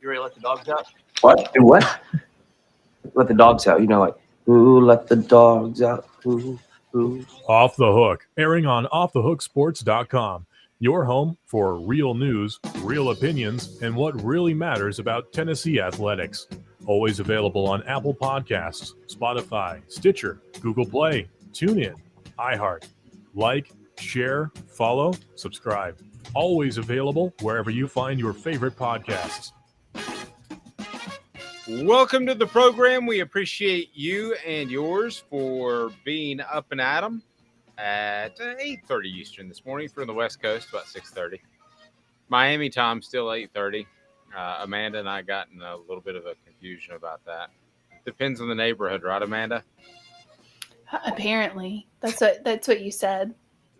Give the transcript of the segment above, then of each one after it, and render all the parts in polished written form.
You ready to let the dogs out? What? Do what? Let the dogs out. Like, ooh, let the dogs out. Ooh, ooh. Off the Hook, airing on offthehooksports.com. Your home for real news, real opinions, and what really matters about Tennessee athletics. Always available on Apple Podcasts, Spotify, Stitcher, Google Play, TuneIn, iHeart. Like, share, follow, subscribe. Always available wherever you find your favorite podcasts. Welcome to the program. We appreciate you and yours for being up and at 'em at 8:30 Eastern this morning. For the West Coast, about 6:30. Miami time, still 8:30. Amanda and I got in a little bit of a confusion about that. Depends on the neighborhood, right, Amanda? Apparently. That's what you said.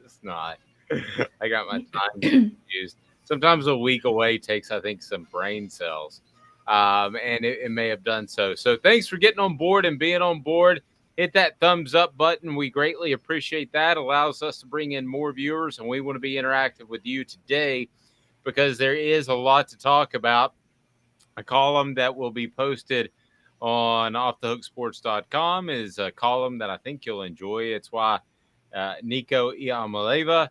It's not. I got my time confused. Sometimes a week away takes, I think, some brain cells. And it may have done so. So thanks for getting on board and being on board. Hit that thumbs up button. We greatly appreciate that. Allows us to bring in more viewers, and we want to be interactive with you today because there is a lot to talk about. A column that will be posted on offthehooksports.com is a column that I think you'll enjoy. It's why Nico Iamaleava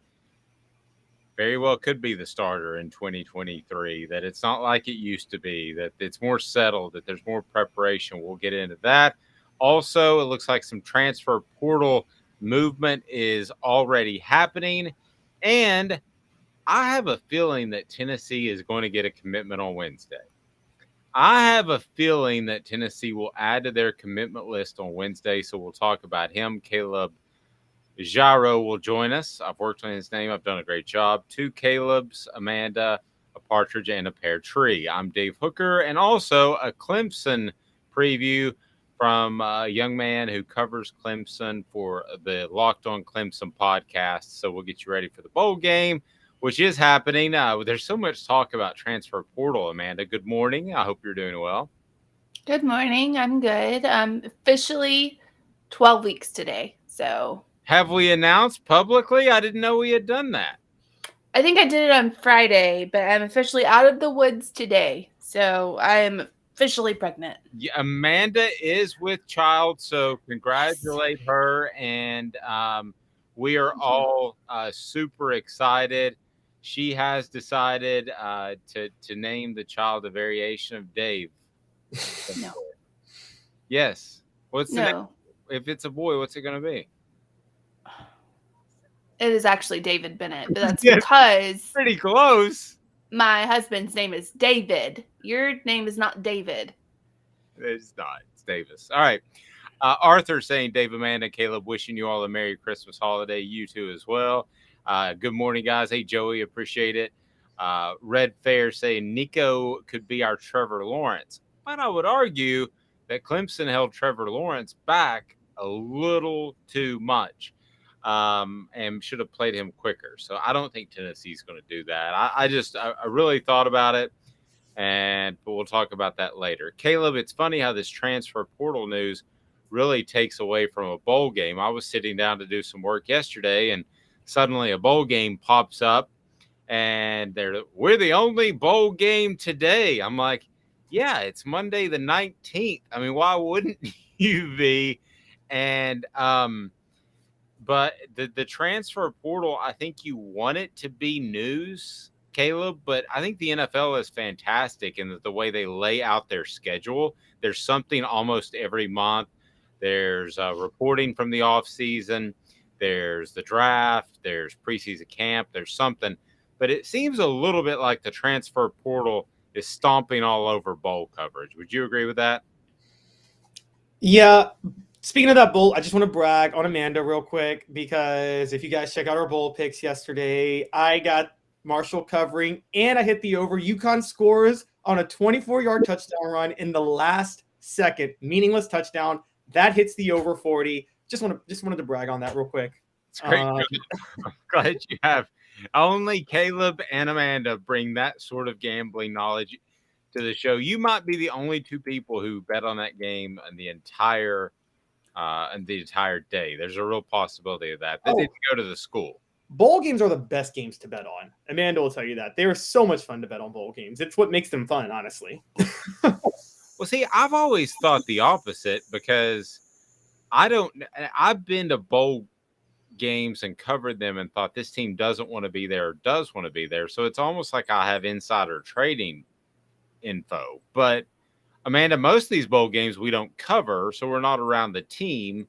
very well could be the starter in 2023, that it's not like it used to be, that it's more settled, that there's more preparation. We'll get into that. Also, it looks like some transfer portal movement is already happening. And I have a feeling that Tennessee is going to get a commitment on Wednesday. I have a feeling that Tennessee will add to their commitment list on Wednesday, so we'll talk about him. Caleb Jaro will join us. I've worked on his name. I've done a great job. 2 Calebs, Amanda, a partridge, and a pear tree. I'm Dave Hooker, and also a Clemson preview from a young man who covers Clemson for the Locked On Clemson podcast. So we'll get you ready for the bowl game, which is happening. There's so much talk about transfer portal, Amanda. Good morning. I hope you're doing well. Good morning. I'm good. Officially 12 weeks today. So have we announced publicly? I didn't know we had done that. I think I did it on Friday, but I'm officially out of the woods today. So I am officially pregnant. Yeah, Amanda is with child, so congratulate her. And we are all super excited. She has decided to name the child a variation of Dave. No. Yes. What's the name? If it's a boy, what's it going to be? It is actually David Bennett, but that's because pretty close. My husband's name is David. Your name is not David. It's not. It's Davis. All right. Arthur saying, Dave, Amanda, Caleb, wishing you all a Merry Christmas holiday. You too as well. Good morning, guys. Hey, Joey, appreciate it. Red Fair saying Nico could be our Trevor Lawrence. But I would argue that Clemson held Trevor Lawrence back a little too much. And should have played him quicker. So I don't think Tennessee's going to do that. I really thought about it, but we'll talk about that later. Caleb, it's funny how this transfer portal news really takes away from a bowl game. I was sitting down to do some work yesterday, and suddenly a bowl game pops up, and we're the only bowl game today. I'm like, yeah, it's Monday the 19th. I mean, why wouldn't you be? And but the transfer portal, I think you want it to be news, Caleb, but I think the NFL is fantastic in the way they lay out their schedule. There's something almost every month. There's reporting from the offseason. There's the draft. There's preseason camp. There's something. But it seems a little bit like the transfer portal is stomping all over bowl coverage. Would you agree with that? Yeah. Speaking of that bowl, I just want to brag on Amanda real quick, because if you guys check out our bowl picks yesterday, I got Marshall covering and I hit the over. UConn scores on a 24-yard touchdown run in the last second, meaningless touchdown. That hits the over 40. Just wanted to brag on that real quick. It's great. I'm glad you have. Only Caleb and Amanda bring that sort of gambling knowledge to the show. You might be the only two people who bet on that game in the entire day. There's a real possibility of that. They didn't go to the school. bowl games are the best games to bet on. Amanda will tell you that. They are so much fun to bet on bowl games. It's what makes them fun, honestly. Well, see, I've always thought the opposite because I've been to bowl games and covered them and thought this team doesn't want to be there or does want to be there. So it's almost like I have insider trading info. But Amanda, most of these bowl games we don't cover, so we're not around the team.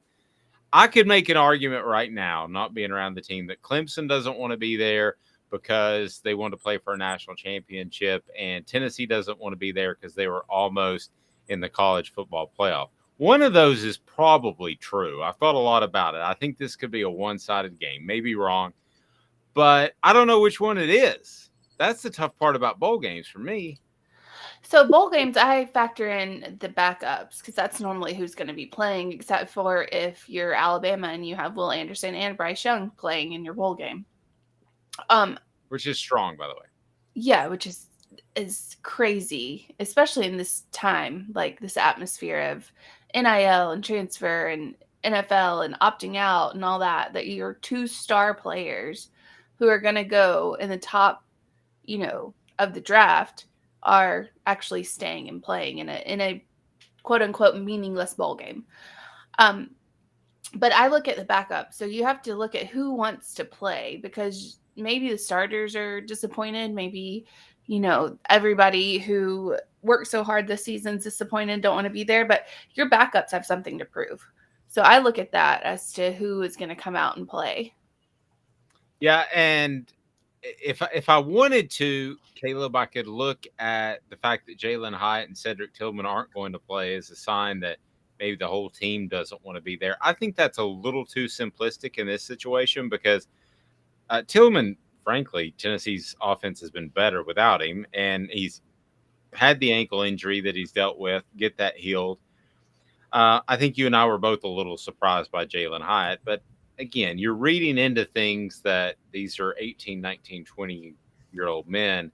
I could make an argument right now, not being around the team, that Clemson doesn't want to be there because they want to play for a national championship, and Tennessee doesn't want to be there because they were almost in the college football playoff. One of those is probably true. I thought a lot about it. I think this could be a one-sided game. Maybe wrong, but I don't know which one it is. That's the tough part about bowl games for me. So bowl games, I factor in the backups because that's normally who's going to be playing, except for if you're Alabama and you have Will Anderson and Bryce Young playing in your bowl game. Which is strong, by the way. Yeah, which is crazy, especially in this time, like this atmosphere of NIL and transfer and NFL and opting out and all that, that your 2 star players who are going to go in the top, of the draft are actually staying and playing in a quote unquote meaningless bowl game. But I look at the backup. So you have to look at who wants to play because maybe the starters are disappointed. Maybe, everybody who worked so hard this season's disappointed, don't want to be there, but your backups have something to prove. So I look at that as to who is going to come out and play. Yeah. And if I wanted to, Caleb, I could look at the fact that Jalen Hyatt and Cedric Tillman aren't going to play as a sign that maybe the whole team doesn't want to be there. I think that's a little too simplistic in this situation because Tillman, frankly, Tennessee's offense has been better without him, and he's had the ankle injury that he's dealt with, get that healed. I think you and I were both a little surprised by Jalen Hyatt, but again, you're reading into things that these are 18, 19, 20-year-old men.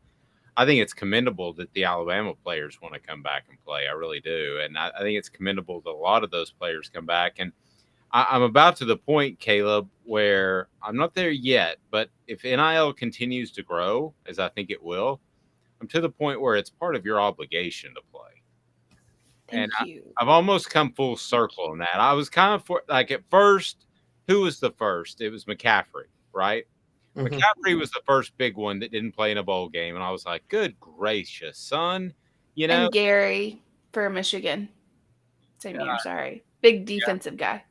I think it's commendable that the Alabama players want to come back and play. I really do. And I think it's commendable that a lot of those players come back. And I'm about to the point, Caleb, where I'm not there yet, but if NIL continues to grow, as I think it will, I'm to the point where it's part of your obligation to play. Thank you. I've almost come full circle in that. I was kind of at first, who was the first? It was McCaffrey, right? Mm-hmm. McCaffrey was the first big one that didn't play in a bowl game. And I was like, good gracious, son. And Gary for Michigan. Same year, sorry. Big defensive guy.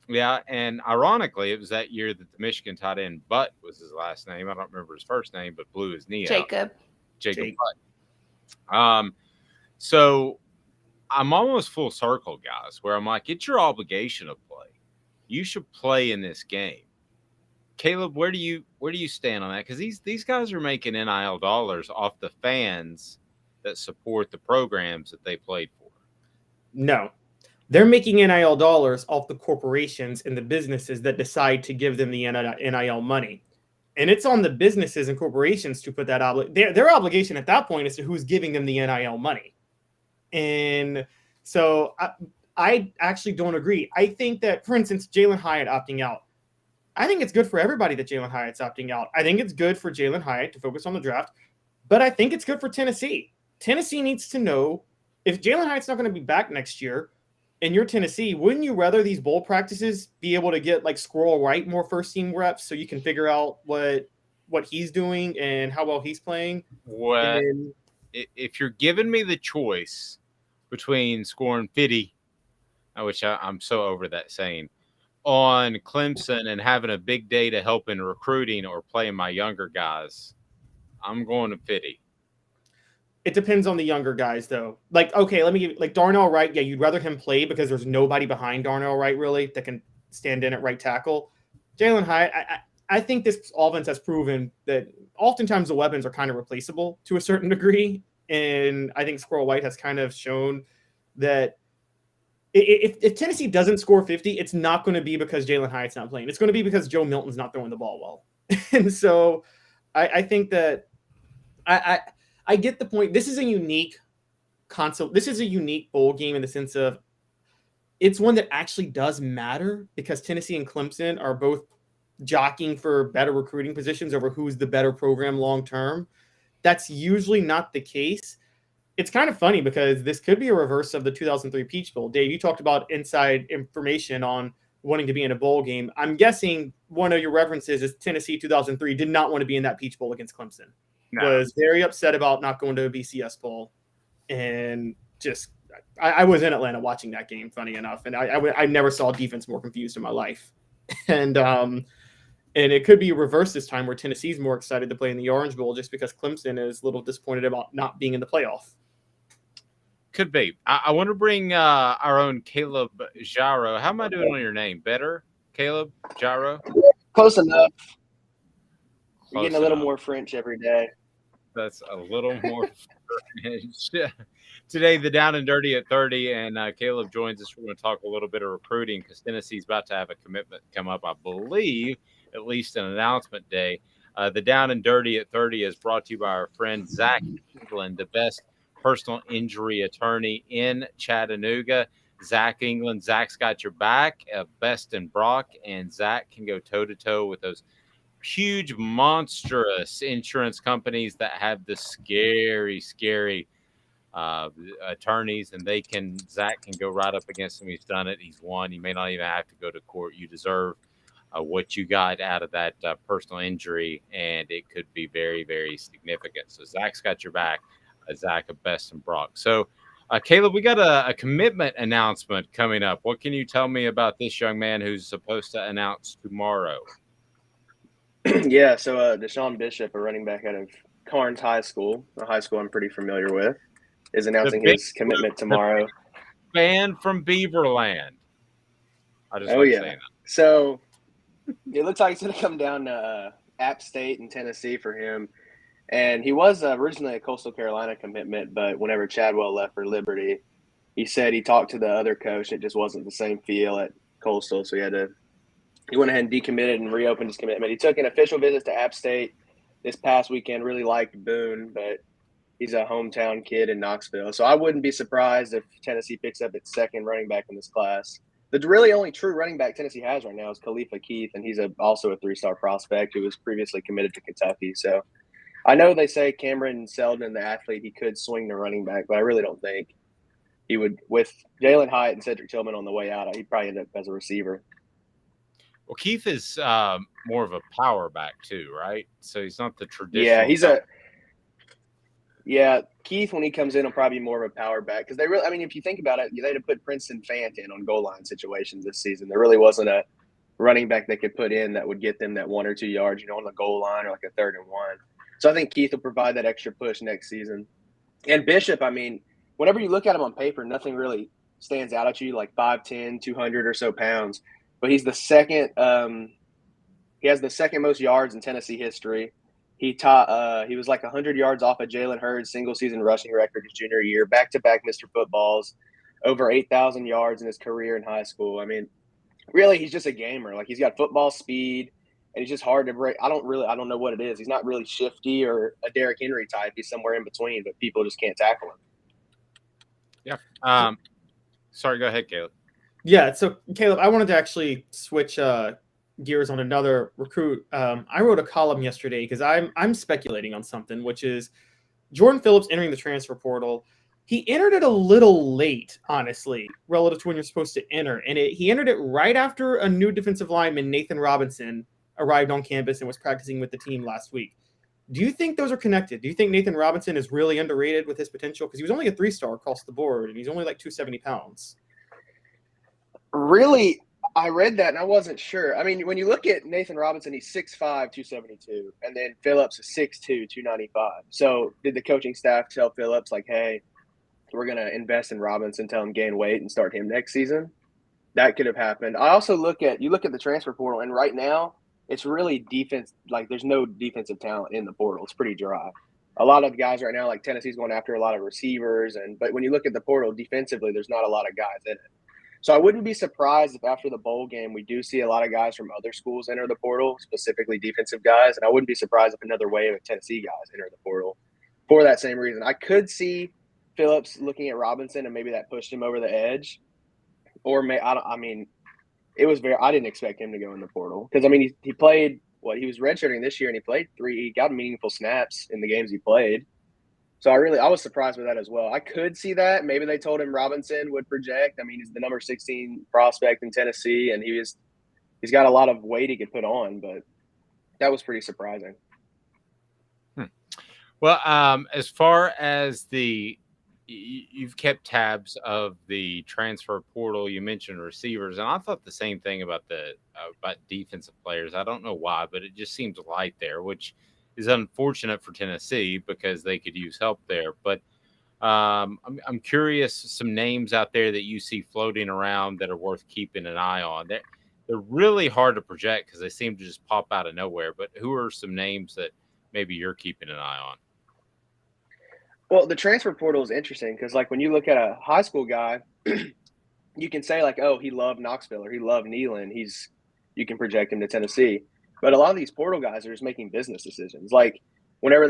Yeah, and ironically, it was that year that the Michigan tight end Butt was his last name. I don't remember his first name, but blew his knee Jacob. out. Jacob Butt. So I'm almost full circle, guys, where I'm like, it's your obligation to play. You should play in this game. Caleb, where do you stand on that? Because these guys are making NIL dollars off the fans that support the programs that they played for. No, they're making NIL dollars off the corporations and the businesses that decide to give them the NIL money. And it's on the businesses and corporations to put that their obligation at that point is to who's giving them the NIL money. And so I actually don't agree. I think that, for instance, Jalen Hyatt opting out, I think it's good for everybody that Jalen Hyatt's opting out. I think it's good for Jalen Hyatt to focus on the draft, but I think it's good for Tennessee. Tennessee needs to know if Jalen Hyatt's not going to be back next year and you're Tennessee, wouldn't you rather these bowl practices be able to get like Squirrel Wright more first team reps so you can figure out what he's doing and how well he's playing? Well, if you're giving me the choice between scoring 50, which I'm so over that saying, on Clemson and having a big day to help in recruiting or playing my younger guys, I'm going to 50. It depends on the younger guys, though. Like, okay, let me give like Darnell Wright. Yeah, you'd rather him play because there's nobody behind Darnell Wright really that can stand in at right tackle. Jalen Hyatt, I think this offense has proven that oftentimes the weapons are kind of replaceable to a certain degree, and I think Squirrel White has kind of shown that if Tennessee doesn't score 50, it's not going to be because Jalen Hyatt's not playing. It's going to be because Joe Milton's not throwing the ball well. And so I think that I get the point. This is a unique console. This is a unique bowl game in the sense of it's one that actually does matter because Tennessee and Clemson are both jockeying for better recruiting positions over who's the better program long term. That's usually not the case. It's kind of funny because this could be a reverse of the 2003 Peach Bowl. Dave, you talked about inside information on wanting to be in a bowl game. I'm guessing one of your references is Tennessee 2003 did not want to be in that Peach Bowl against Clemson. No. Was very upset about not going to a BCS Bowl. And just, I was in Atlanta watching that game, funny enough. And I never saw defense more confused in my life. And it could be reversed this time where Tennessee's more excited to play in the Orange Bowl just because Clemson is a little disappointed about not being in the playoff. Could be. I want to bring our own Caleb Jaro. How am I doing on your name? Better? Caleb Jaro? Close enough. You're Close getting a little enough. more French every day. That's a little more French. Today, the Down and Dirty at 30, and Caleb joins us. We're going to talk a little bit of recruiting because Tennessee's about to have a commitment come up, I believe, at least an announcement day. The Down and Dirty at 30 is brought to you by our friend Zach England, the best personal injury attorney in Chattanooga. Zach England. Zach's got your back, Best and Brock, and Zach can go toe-to-toe with those huge, monstrous insurance companies that have the scary attorneys, and Zach can go right up against them. He's done it. He's won. You may not even have to go to court. You deserve what you got out of that personal injury, and it could be very, very significant. So Zach's got your back. Zach of Best and Brock. So, Caleb, we got a commitment announcement coming up. What can you tell me about this young man who's supposed to announce tomorrow? Yeah, so Deshaun Bishop, a running back out of Carnes High School, a high school I'm pretty familiar with, is announcing his commitment tomorrow. Fan from Beaverland. I just Oh, like yeah. saying that. So it looks like it's going to come down to App State and Tennessee for him. And he was originally a Coastal Carolina commitment, but whenever Chadwell left for Liberty, he said he talked to the other coach. It just wasn't the same feel at Coastal, so he went ahead and decommitted and reopened his commitment. He took an official visit to App State this past weekend, really liked Boone, but he's a hometown kid in Knoxville. So I wouldn't be surprised if Tennessee picks up its second running back in this class. The really only true running back Tennessee has right now is Khalifa Keith, and he's also a three-star prospect who was previously committed to Kentucky. So I know they say Cameron Seldon, the athlete, he could swing the running back, but I really don't think he would. With Jalen Hyatt and Cedric Tillman on the way out, he'd probably end up as a receiver. Well, Keith is more of a power back too, right? So he's not the traditional. Yeah, Keith, when he comes in, will probably be more of a power back because if you think about it, they had to put Princeton Fant in on goal line situations this season. There really wasn't a running back they could put in that would get them that 1 or 2 yards, on the goal line or like a 3rd and 1. So I think Keith will provide that extra push next season. And Bishop, whenever you look at him on paper, nothing really stands out at you, like 5'10", 200 or so pounds. But he's the second. He has the second most yards in Tennessee history. He was like 100 yards off of Jalen Hurd's single season rushing record his junior year. Back-to-back Mr. Footballs, over 8,000 yards in his career in high school. Really, he's just a gamer. Like, he's got football speed, and he's just hard to break. I don't know what it is. He's not really shifty or a Derrick Henry type. He's somewhere in between, but people just can't tackle him. Yeah. Sorry, go ahead, Caleb. Yeah, so Caleb, I wanted to actually switch gears on another recruit. I wrote a column yesterday because I'm speculating on something, which is Jordan Phillips entering the transfer portal. He entered it a little late, honestly, relative to when you're supposed to enter. And he entered it right after a new defensive lineman, Nathan Robinson, arrived on campus and was practicing with the team last week. Do you think those are connected? Do you think Nathan Robinson is really underrated with his potential? Because he was only a 3-star across the board, and he's only like 270 pounds. Really, I read that, and I wasn't sure. When you look at Nathan Robinson, he's 6'5", 272, and then Phillips is 6'2", 295. So did the coaching staff tell Phillips, like, hey, we're going to invest in Robinson, tell him gain weight, and start him next season? That could have happened. I also look at the transfer portal, and right now it's really defense. Like, there's no defensive talent in the portal. It's pretty dry. A lot of guys right now, like Tennessee's going after a lot of receivers, but when you look at the portal defensively, there's not a lot of guys in it. So I wouldn't be surprised if after the bowl game we do see a lot of guys from other schools enter the portal, specifically defensive guys. And I wouldn't be surprised if another wave of Tennessee guys enter the portal for that same reason. I could see Phillips looking at Robinson and maybe that pushed him over the edge. Or it was very. I didn't expect him to go in the portal because I mean he played he was redshirting this year and he played 3. He got meaningful snaps in the games he played. So I was surprised with that as well. I could see that. Maybe they told him Robinson would project. I mean, he's the number 16 prospect in Tennessee, and he's got a lot of weight he could put on, but that was pretty surprising. Well, as far as you've kept tabs of the transfer portal, you mentioned receivers, and I thought the same thing about about defensive players. I don't know why, but it just seems light there, which is unfortunate for Tennessee because they could use help there. But I'm curious, some names out there that you see floating around that are worth keeping an eye on. They're really hard to project because they seem to just pop out of nowhere. But who are some names that maybe you're keeping an eye on? Well, the transfer portal is interesting because, like, when you look at a high school guy, you can say, like, oh, he loved Knoxville or he loved Neyland. You can project him to Tennessee. But a lot of these portal guys are just making business decisions. Like, whenever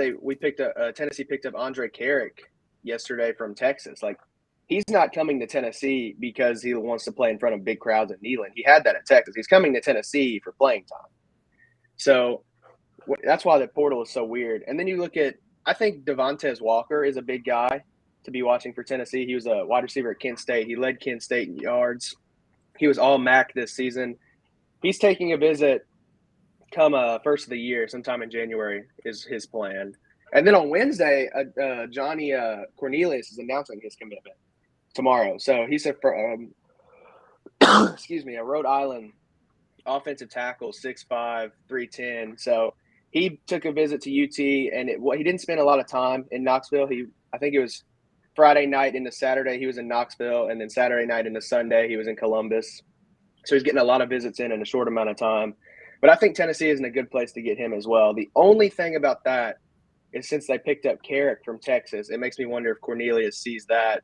Tennessee picked up Andre Carrick yesterday from Texas. Like, he's not coming to Tennessee because he wants to play in front of big crowds at Neyland. He had that at Texas. He's coming to Tennessee for playing time. So that's why the portal is so weird. And then you look at, I think Devontae Walker is a big guy to be watching for Tennessee. He was a wide receiver at Kent State. He led Kent State in yards. He was all MAC this season. He's taking a visit come first of the year, sometime in January is his plan. And then on Wednesday, Johnny Cornelius is announcing his commitment tomorrow. So he's a Rhode Island offensive tackle, 6'5", 310. So he took a visit to UT, and he didn't spend a lot of time in Knoxville. I think it was Friday night into Saturday he was in Knoxville, and then Saturday night into Sunday he was in Columbus. So he's getting a lot of visits in a short amount of time. But I think Tennessee is in a good place to get him as well. The only thing about that is since they picked up Carrick from Texas, it makes me wonder if Cornelius sees that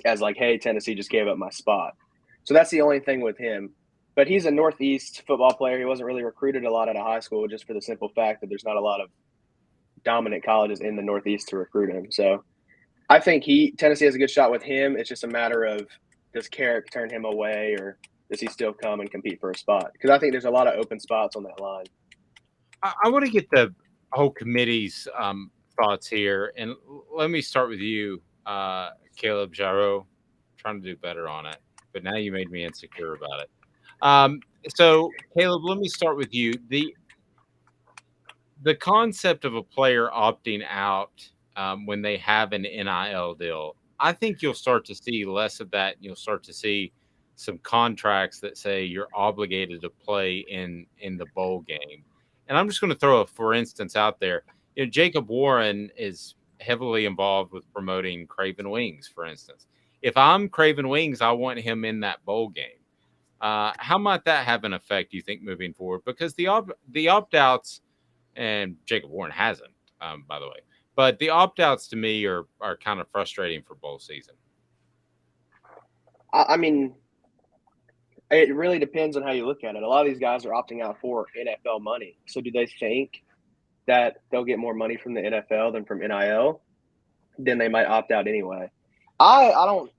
as like, hey, Tennessee just gave up my spot. So that's the only thing with him. But he's a Northeast football player. He wasn't really recruited a lot out of high school just for the simple fact that there's not a lot of dominant colleges in the Northeast to recruit him. So I think Tennessee has a good shot with him. It's just a matter of, does Carrick turn him away, or does he still come and compete for a spot? Because I think there's a lot of open spots on that line. I want to get the whole committee's thoughts here. And let me start with you, Caleb Jarreau. Trying to do better on it, but now you made me insecure about it. So, Caleb, let me start with you. The concept of a player opting out when they have an NIL deal, I think you'll start to see less of that. You'll start to see some contracts that say you're obligated to play in the bowl game. And I'm just going to throw a for instance out there. You know, Jacob Warren is heavily involved with promoting Craven Wings, for instance. If I'm Craven Wings, I want him in that bowl game. How might that have an effect, you think, moving forward? Because the opt-outs, and Jacob Warren hasn't, by the way, but the opt-outs to me are kind of frustrating for bowl season. I mean, it really depends on how you look at it. A lot of these guys are opting out for NFL money. So do they think that they'll get more money from the NFL than from NIL? Then they might opt out anyway. I don't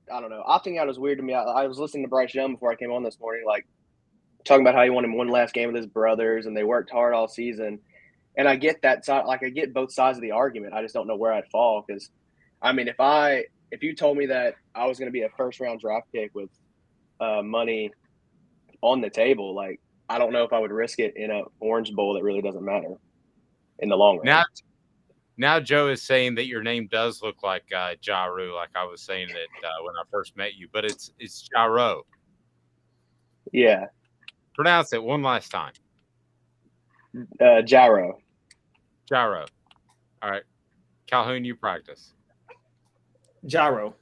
know. Opting out is weird to me. I was listening to Bryce Young before I came on this morning, like talking about how he wanted one last game with his brothers and they worked hard all season. And I get that side. Like, I get both sides of the argument. I just don't know where I'd fall. Because, I mean, if you told me that I was going to be a first-round draft pick with money on the table, like, I don't know if I would risk it in an Orange Bowl that really doesn't matter in the long run. Now Joe is saying that your name does look like Jarreau, like I was saying it when I first met you, but it's Jarreau. Yeah. Pronounce it one last time. Jarreau. Jarreau. All right. Calhoun, you practice. Jarreau.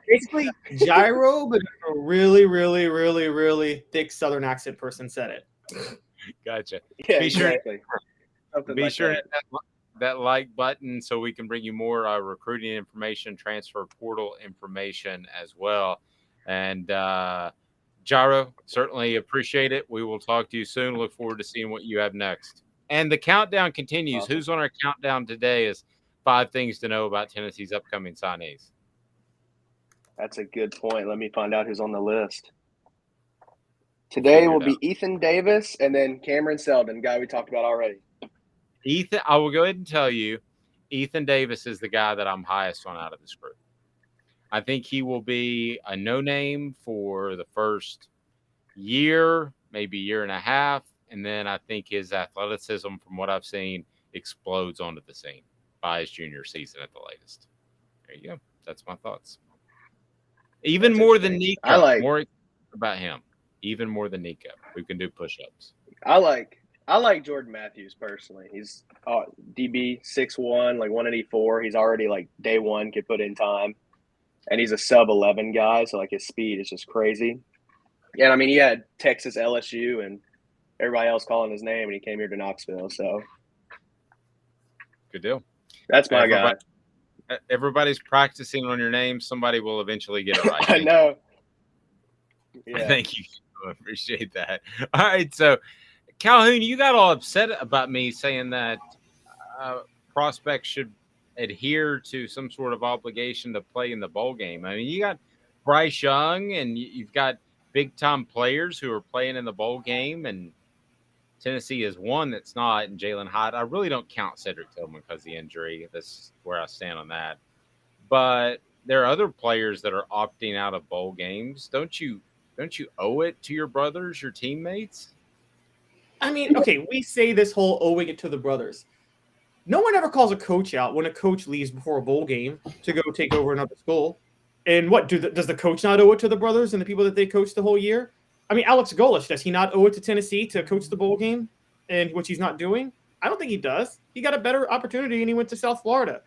Basically, gyro, but a really, really, really, really thick Southern accent person said it. Gotcha. Yeah, be exactly. Be sure to hit that like button so we can bring you more recruiting information, transfer portal information as well. And Jarreau, certainly appreciate it. We will talk to you soon. Look forward to seeing what you have next. And the countdown continues. Awesome. Who's on our countdown today is 5 things to know about Tennessee's upcoming signees. That's a good point. Let me find out who's on the list. Today will be Ethan Davis and then Cameron Seldon, guy we talked about already. Ethan, I will go ahead and tell you, Ethan Davis is the guy that I'm highest on out of this group. I think he will be a no-name for the first year, maybe year and a half, and then I think his athleticism, from what I've seen, explodes onto the scene by his junior season at the latest. There you go. That's my thoughts. Even That's more than Nico. I like more about him. Even more than Nico, who can do push-ups. I like Jordan Matthews personally. He's DB 6'1", like 184. He's already like day one could put in time, and he's a sub 11 guy, so like his speed is just crazy. And I mean, he had Texas, LSU, and everybody else calling his name, and he came here to Knoxville. So good deal. That's my guy. Everybody's practicing on your name. Somebody will eventually get it right. I know. Yeah. Thank you. I appreciate that. All right, so Calhoun, you got all upset about me saying that prospects should adhere to some sort of obligation to play in the bowl game. I mean, you got Bryce Young, and you've got big-time players who are playing in the bowl game, and Tennessee is one that's not, and Jalen Hyde. I really don't count Cedric Tillman because of the injury. That's where I stand on that. But there are other players that are opting out of bowl games. Don't you owe it to your brothers, your teammates? I mean, okay, we say this whole owing it to the brothers. No one ever calls a coach out when a coach leaves before a bowl game to go take over another school. And what does the coach not owe it to the brothers and the people that they coached the whole year? I mean, Alex Golesh, does he not owe it to Tennessee to coach the bowl game, and which he's not doing? I don't think he does. He got a better opportunity, and he went to South Florida.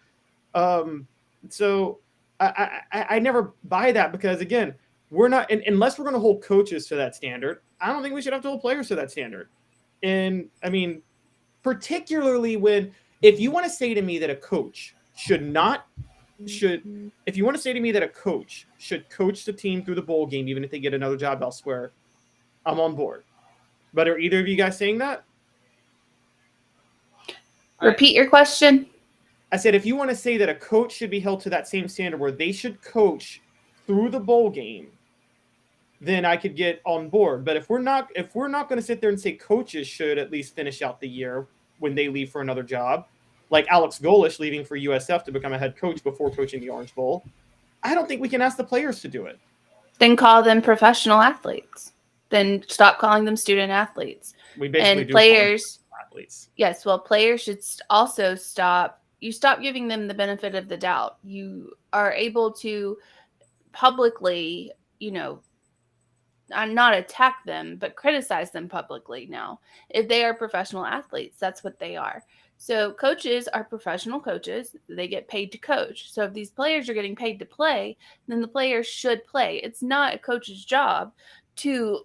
So I never buy that because, again, we're not – unless we're going to hold coaches to that standard, I don't think we should have to hold players to that standard. And, I mean, particularly when – if you want to say to me that a coach should if you want to say to me that a coach should coach the team through the bowl game, even if they get another job elsewhere, I'm on board. But are either of you guys saying that? Repeat your question. I said, if you want to say that a coach should be held to that same standard where they should coach through the bowl game, then I could get on board. But if we're not going to sit there and say coaches should at least finish out the year when they leave for another job, like Alex Golesh leaving for USF to become a head coach before coaching the Orange Bowl, I don't think we can ask the players to do it. Then call them professional athletes. Then stop calling them student athletes. We basically do players, athletes. Yes, well, players should also stop. You stop giving them the benefit of the doubt. You are able to publicly, not attack them, but criticize them publicly now. If they are professional athletes, that's what they are. So coaches are professional coaches. They get paid to coach. So if these players are getting paid to play, then the players should play. It's not a coach's job to,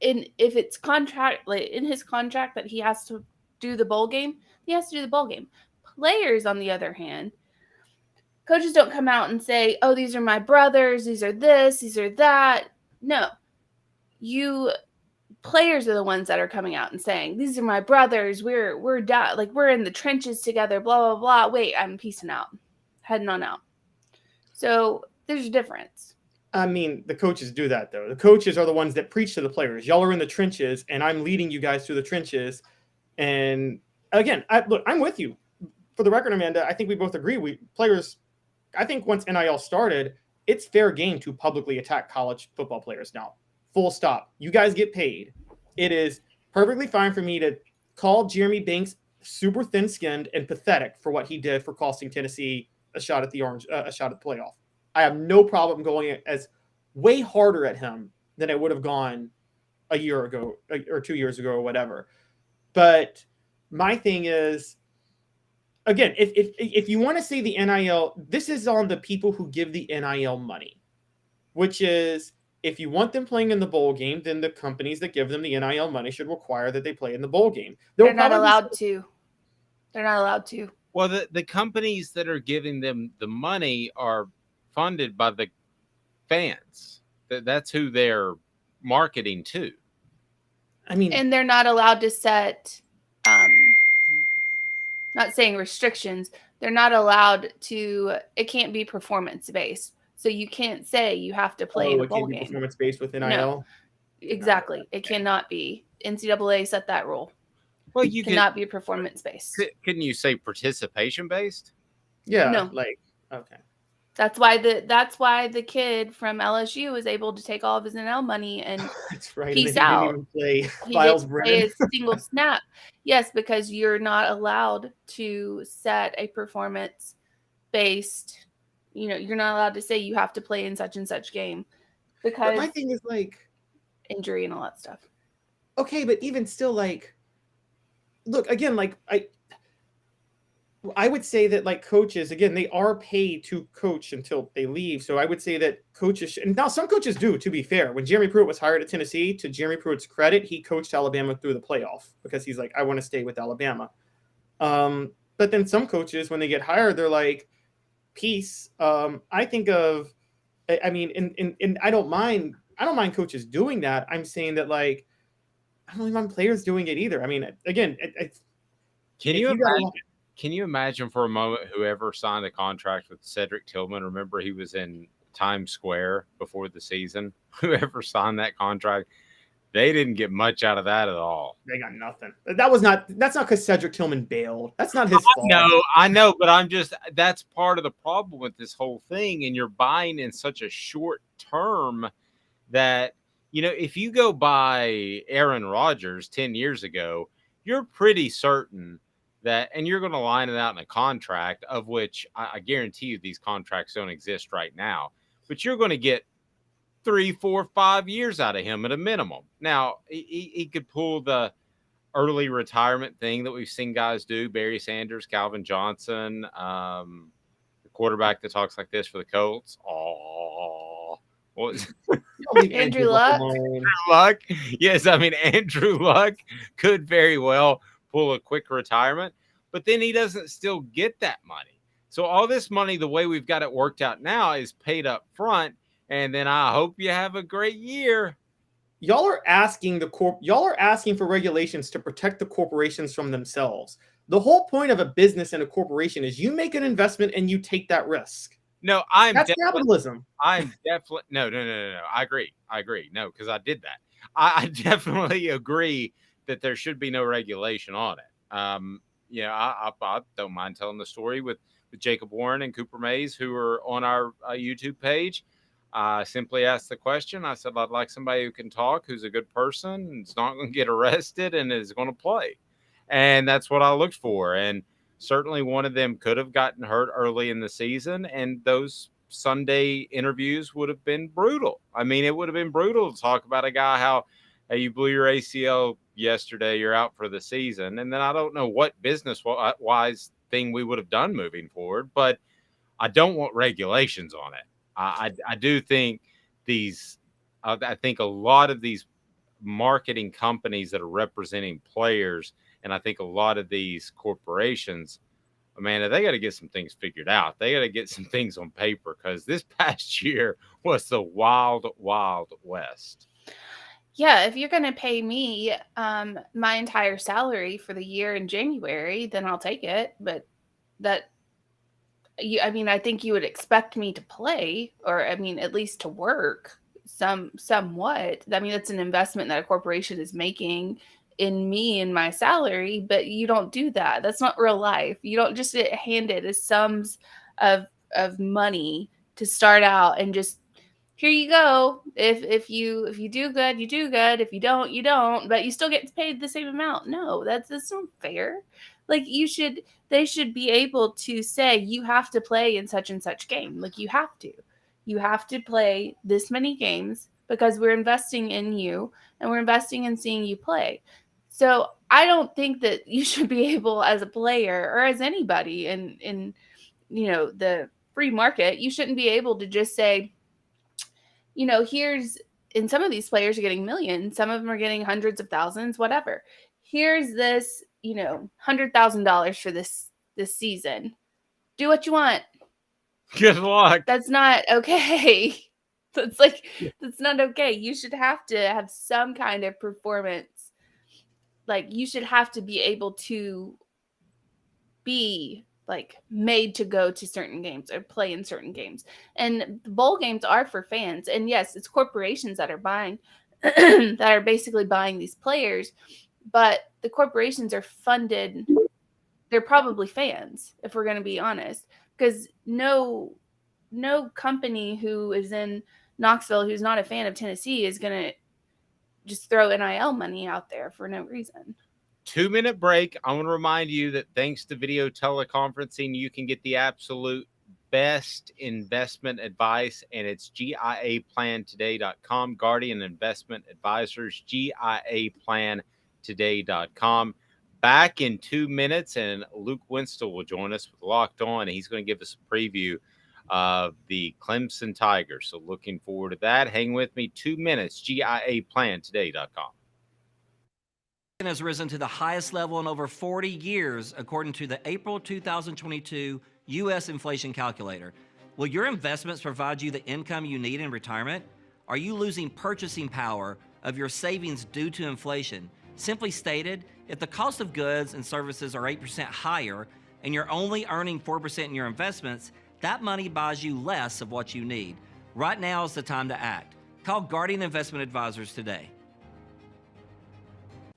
if it's contract, like in his contract that he has to do the bowl game, he has to do the bowl game. Players, on the other hand, coaches don't come out and say, oh, these are my brothers, these are this, these are that. No. Players are the ones that are coming out and saying, these are my brothers, we're in the trenches together, blah, blah, blah. Wait, I'm peacing out, heading on out. So there's a difference. I mean, the coaches do that, though. The coaches are the ones that preach to the players. Y'all are in the trenches, and I'm leading you guys through the trenches. And again, I'm with you. For the record, Amanda, I think we both agree. I think once NIL started, it's fair game to publicly attack college football players now. Full stop. You guys get paid. It is perfectly fine for me to call Jeremy Banks super thin-skinned and pathetic for what he did for costing Tennessee a shot at the playoff. I have no problem going as way harder at him than I would have gone a year ago or 2 years ago or whatever. But my thing is, again, if you want to say the NIL, this is on the people who give the NIL money, which is, if you want them playing in the bowl game, then the companies that give them the NIL money should require that they play in the bowl game. They're not allowed to. They're not allowed to. Well, the companies that are giving them the money are funded by the fans. That's who they're marketing to. I mean, and they're not allowed to set, not saying restrictions. They're not allowed to. It can't be performance based. So you can't say you have to play in a bowl game. Performance based with NIL. Exactly. It cannot be. NCAA set that rule. Well, It cannot be performance based. Couldn't you say participation based? Yeah, No. like okay. That's why the kid from LSU was able to take all of his NL money and That's right. peace and then he out. didn't even play He Miles didn't play Brennan. a single snap. Yes, because you're not allowed to set a performance based. You're not allowed to say you have to play in such and such game But because my thing is like, injury and all that stuff. okay, but even still, like, look again, like I would say that like coaches, again, they are paid to coach until they leave. So I would say that coaches, and now some coaches do, to be fair. When Jeremy Pruitt was hired at Tennessee, to Jeremy Pruitt's credit, he coached Alabama through the playoff because he's like, I want to stay with Alabama. But then some coaches, when they get hired, they're like, peace. I think of, I mean, and I don't mind coaches doing that. I'm saying that, like, I don't mind players doing it either. I mean, again, Can you imagine for a moment whoever signed a contract with Cedric Tillman? Remember, he was in Times Square before the season. Whoever signed that contract, they didn't get much out of that at all. They got nothing. That's not because Cedric Tillman bailed. That's not his fault. I know, but that's part of the problem with this whole thing. And you're buying in such a short term that, if you go buy Aaron Rodgers 10 years ago, you're pretty certain that, and you're going to line it out in a contract, of which I guarantee you these contracts don't exist right now, but you're going to get 3, 4, 5 years out of him at a minimum. Now, he could pull the early retirement thing that we've seen guys do, Barry Sanders, Calvin Johnson, the quarterback that talks like this for the Colts. What was Andrew Luck? Andrew Luck. Yes, I mean, Andrew Luck could very well pull a quick retirement, but then he doesn't still get that money. So all this money, the way we've got it worked out now, is paid up front, and then I hope you have a great year. Y'all are asking for regulations to protect the corporations from themselves. The whole point of a business and a corporation is you make an investment and you take that risk. No, that's capitalism. I'm definitely no. I agree. No, because I did that. I definitely agree that there should be no regulation on it. I don't mind telling the story with Jacob Warren and Cooper Mays, who are on our YouTube page. I simply asked the question. I said, I'd like somebody who can talk, who's a good person, and is not going to get arrested and is going to play. And that's what I looked for. And certainly one of them could have gotten hurt early in the season, and those Sunday interviews would have been brutal. I mean, it would have been brutal to talk about a guy, how, hey, you blew your ACL yesterday, you're out for the season. And then I don't know what business-wise thing we would have done moving forward, but I don't want regulations on it. I do think I think a lot of these marketing companies that are representing players, and I think a lot of these corporations, Amanda, they got to get some things figured out. They got to get some things on paper, because this past year was the wild, wild west. Yeah, if you're going to pay me my entire salary for the year in January, then I'll take it. But I think you would expect me to play, or at least to work somewhat. I mean, that's an investment that a corporation is making in me and my salary, but you don't do that. That's not real life. You don't just get handed as sums of money to start out and just, here you go. If you do good, you do good. If you don't, you don't. But you still get paid the same amount. No, that's not fair. Like, they should be able to say, you have to play in such and such game. Like, you have to play this many games because we're investing in you and we're investing in seeing you play. So I don't think that you should be able, as a player or as anybody in the free market, you shouldn't be able to just say, and some of these players are getting millions, some of them are getting hundreds of thousands, whatever. Here's this, $100,000 for this season. Do what you want. Good luck. That's not okay. That's not okay. You should have to have some kind of performance. Like, you should have to be able to be made to go to certain games or play in certain games. And the bowl games are for fans. And yes, it's corporations that are buying that are basically buying these players, but the corporations are funded. They're probably fans, if we're going to be honest, because no company who is in Knoxville who's not a fan of Tennessee is going to just throw NIL money out there for no reason. 2-minute break. I want to remind you that thanks to video teleconferencing, you can get the absolute best investment advice, and it's GIAplantoday.com. Guardian Investment Advisors, GIAplantoday.com. Back in 2 minutes, and Luke Winstall will join us with Locked On, and he's going to give us a preview of the Clemson Tigers. So looking forward to that. Hang with me. 2 minutes, GIAplantoday.com. Has risen to the highest level in over 40 years, according to the April 2022 U.S. Inflation Calculator. Will your investments provide you the income you need in retirement? Are you losing purchasing power of your savings due to inflation? Simply stated, if the cost of goods and services are 8% higher and you're only earning 4% in your investments, that money buys you less of what you need. Right now is the time to act. Call Guardian Investment Advisors today.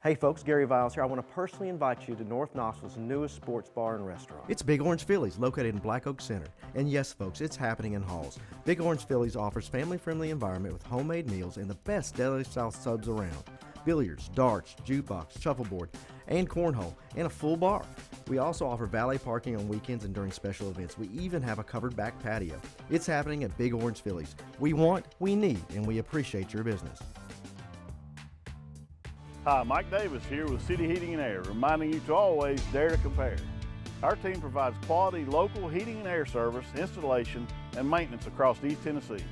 Hey folks, Gary Viles here. I want to personally invite you to North Knoxville's newest sports bar and restaurant. It's Big Orange Phillies, located in Black Oak Center. And yes folks, it's happening in Halls. Big Orange Phillies offers family-friendly environment with homemade meals and the best deli-style subs around. Billiards, darts, jukebox, shuffleboard, and cornhole, and a full bar. We also offer valet parking on weekends and during special events. We even have a covered back patio. It's happening at Big Orange Phillies. We want, we need, and we appreciate your business. Hi, Mike Davis here with City Heating and Air, reminding you to always dare to compare. Our team provides quality local heating and air service, installation, and maintenance across East Tennessee.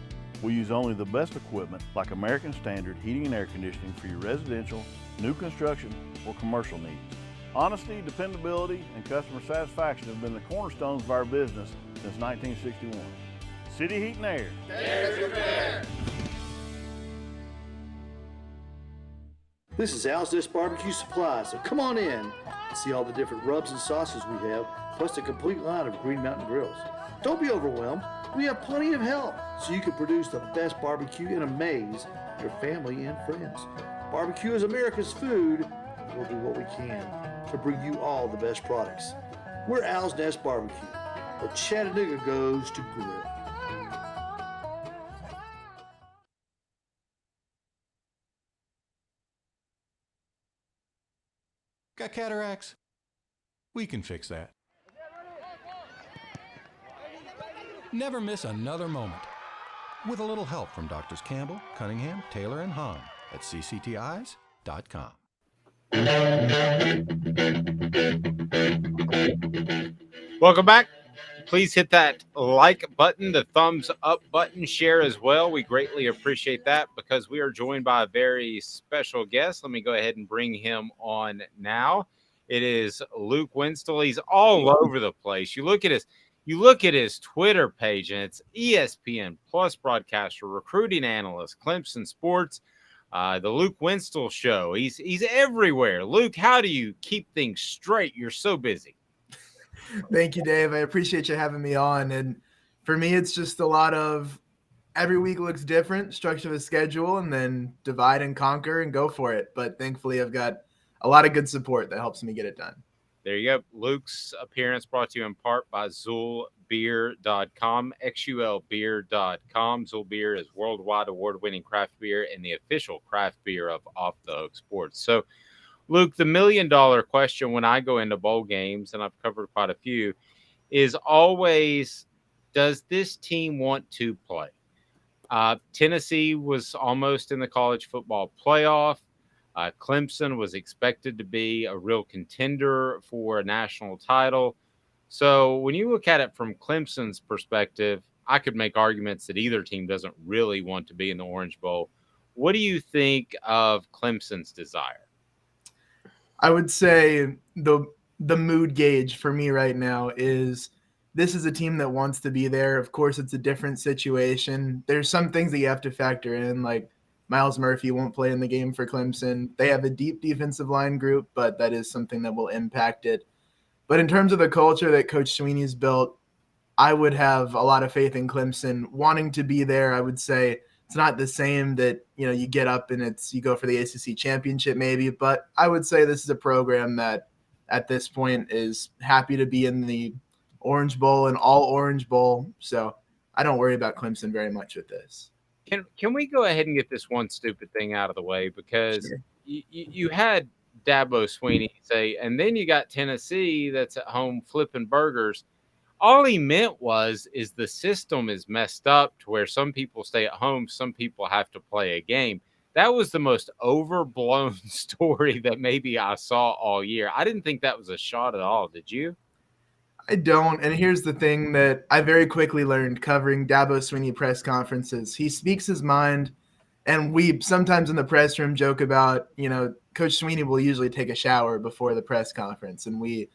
We use only the best equipment like American Standard Heating and Air Conditioning for your residential, new construction, or commercial needs. Honesty, dependability, and customer satisfaction have been the cornerstones of our business since 1961. City Heat and Air. Dare to compare. This is Al's Dish Barbecue Supply, so come on in and see all the different rubs and sauces we have, plus a complete line of Green Mountain grills. Don't be overwhelmed. We have plenty of help so you can produce the best barbecue and amaze your family and friends. Barbecue is America's food. We'll do what we can to bring you all the best products. We're Al's Nest Barbecue, but Chattanooga goes to grill. Got cataracts? We can fix that. Never miss another moment. With a little help from Doctors Campbell, Cunningham, Taylor, and Hahn at cctis.com. Welcome back. Please hit that like button, the thumbs up button, share as well. We greatly appreciate that because we are joined by a very special guest. Let me go ahead and bring him on now. It is Luke Winstall. He's all over the place. You look at his Twitter page, and it's ESPN Plus broadcaster, recruiting analyst, Clemson Sports, the Luke Winstall Show. He's everywhere. Luke, how do you keep things straight? You're so busy. Thank you, Dave. I appreciate you having me on. And for me, it's just a lot of every week looks different, structure the schedule, and then divide and conquer and go for it. But thankfully, I've got a lot of good support that helps me get it done. There you go. Luke's appearance brought to you in part by ZulBeer.com, XULBeer.com. Zul Beer is worldwide award-winning craft beer and the official craft beer of Off the Hook Sports. So, Luke, the million-dollar question when I go into bowl games, and I've covered quite a few, is always, does this team want to play? Tennessee was almost in the college football playoff. Clemson was expected to be a real contender for a national title. So when you look at it from Clemson's perspective, I could make arguments that either team doesn't really want to be in the Orange Bowl. What do you think of Clemson's desire? I would say the mood gauge for me right now is this is a team that wants to be there. Of course, it's a different situation. There's some things that you have to factor in, like Miles Murphy won't play in the game for Clemson. They have a deep defensive line group, but that is something that will impact it. But in terms of the culture that Coach Sweeney's built, I would have a lot of faith in Clemson wanting to be there. I would say It's not the same that, you get up and you go for the ACC championship maybe, but I would say this is a program that at this point is happy to be in the Orange Bowl and all Orange Bowl. So I don't worry about Clemson very much with this. Can we go ahead and get this one stupid thing out of the way? Because Sure. you had Dabo Swinney say, and then you got Tennessee that's at home flipping burgers. All he meant is the system is messed up to where some people stay at home, some people have to play a game. That was the most overblown story that maybe I saw all year. I didn't think that was a shot at all. Did you? I don't. And here's the thing that I very quickly learned covering Dabo Swinney press conferences. He speaks his mind, and we sometimes in the press room joke about, Coach Swinney will usually take a shower before the press conference, and we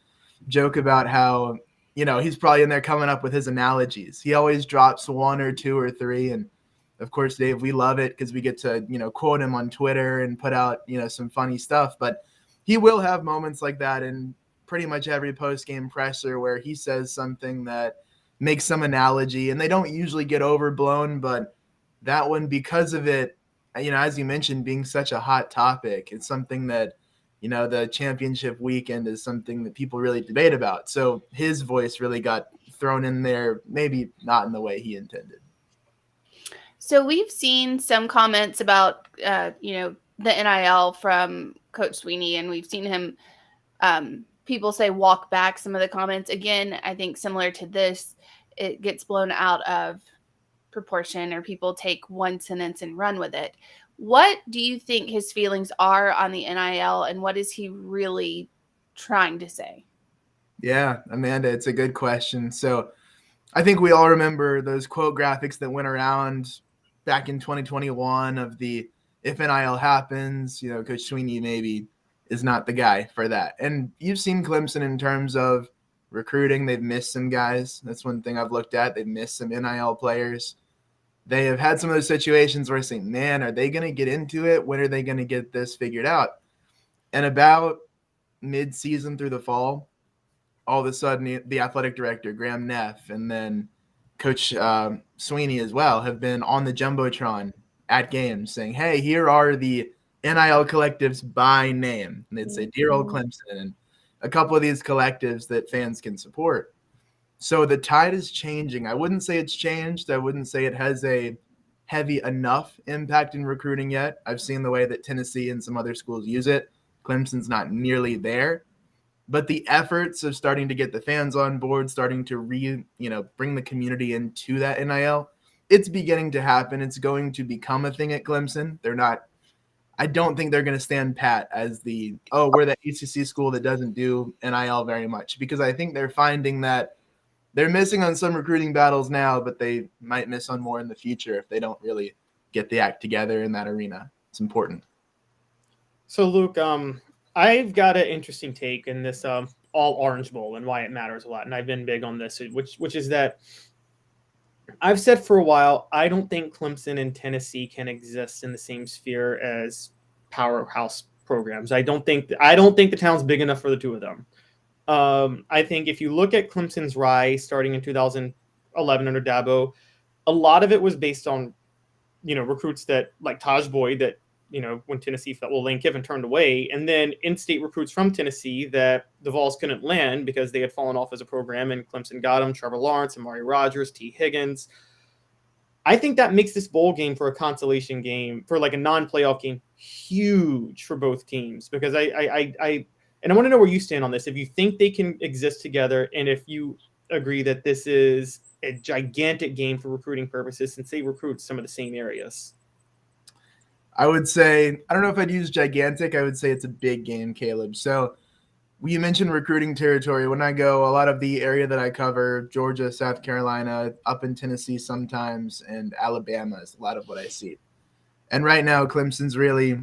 joke about how he's probably in there coming up with his analogies. He always drops one or two or three. And of course, Dave, we love it because we get to, quote him on Twitter and put out, some funny stuff. But he will have moments like that in pretty much every post-game presser where he says something that makes some analogy, and they don't usually get overblown. But that one, because of it, as you mentioned, being such a hot topic, it's something that, the championship weekend is something that people really debate about. So his voice really got thrown in there, maybe not in the way he intended. So we've seen some comments about, the NIL from Coach Swinney, and we've seen him, people say walk back some of the comments. Again, I think similar to this, it gets blown out of proportion, or people take one sentence and run with it. What do you think his feelings are on the NIL, and what is he really trying to say? Yeah, Amanda, it's a good question. So I think we all remember those quote graphics that went around back in 2021 of the if NIL happens, Coach Swinney maybe is not the guy for that. And you've seen Clemson in terms of recruiting. They've missed some guys. That's one thing I've looked at. They've missed some NIL players. They have had some of those situations where I think, man, are they going to get into it? When are they going to get this figured out? And about mid-season through the fall, all of a sudden the athletic director, Graham Neff, and then Coach Swinney as well have been on the Jumbotron at games saying, hey, here are the NIL collectives by name. And they'd say, dear old Clemson, and a couple of these collectives that fans can support. So the tide is changing. I wouldn't say it's changed. I wouldn't say it has a heavy enough impact in recruiting yet. I've seen the way that Tennessee and some other schools use it. Clemson's not nearly there. But the efforts of starting to get the fans on board, starting to bring the community into that NIL, it's beginning to happen. It's going to become a thing at Clemson. I don't think they're going to stand pat as we're the ACC school that doesn't do NIL very much, because I think they're finding that they're missing on some recruiting battles now, but they might miss on more in the future if they don't really get the act together in that arena. It's important. So, Luke, I've got an interesting take in this all Orange Bowl and why it matters a lot. And I've been big on this, which is that I've said for a while, I don't think Clemson and Tennessee can exist in the same sphere as powerhouse programs. I don't think the town's big enough for the two of them. I think if you look at Clemson's rise starting in 2011 under Dabo, a lot of it was based on, recruits that like Taj Boyd that, when Tennessee felt, Lane Kiffin turned away, and then in-state recruits from Tennessee that the Vols couldn't land because they had fallen off as a program, and Clemson got them, Trevor Lawrence, Amari Rodgers, T. Higgins. I think that makes this bowl game for a consolation game, for like a non-playoff game, huge for both teams, because I want to know where you stand on this. If you think they can exist together, and if you agree that this is a gigantic game for recruiting purposes, since they recruit some of the same areas. I would say, I don't know if I'd use gigantic. I would say it's a big game, Caleb. So you mentioned recruiting territory. When I go, a lot of the area that I cover, Georgia, South Carolina, up in Tennessee sometimes, and Alabama is a lot of what I see. And right now, Clemson's really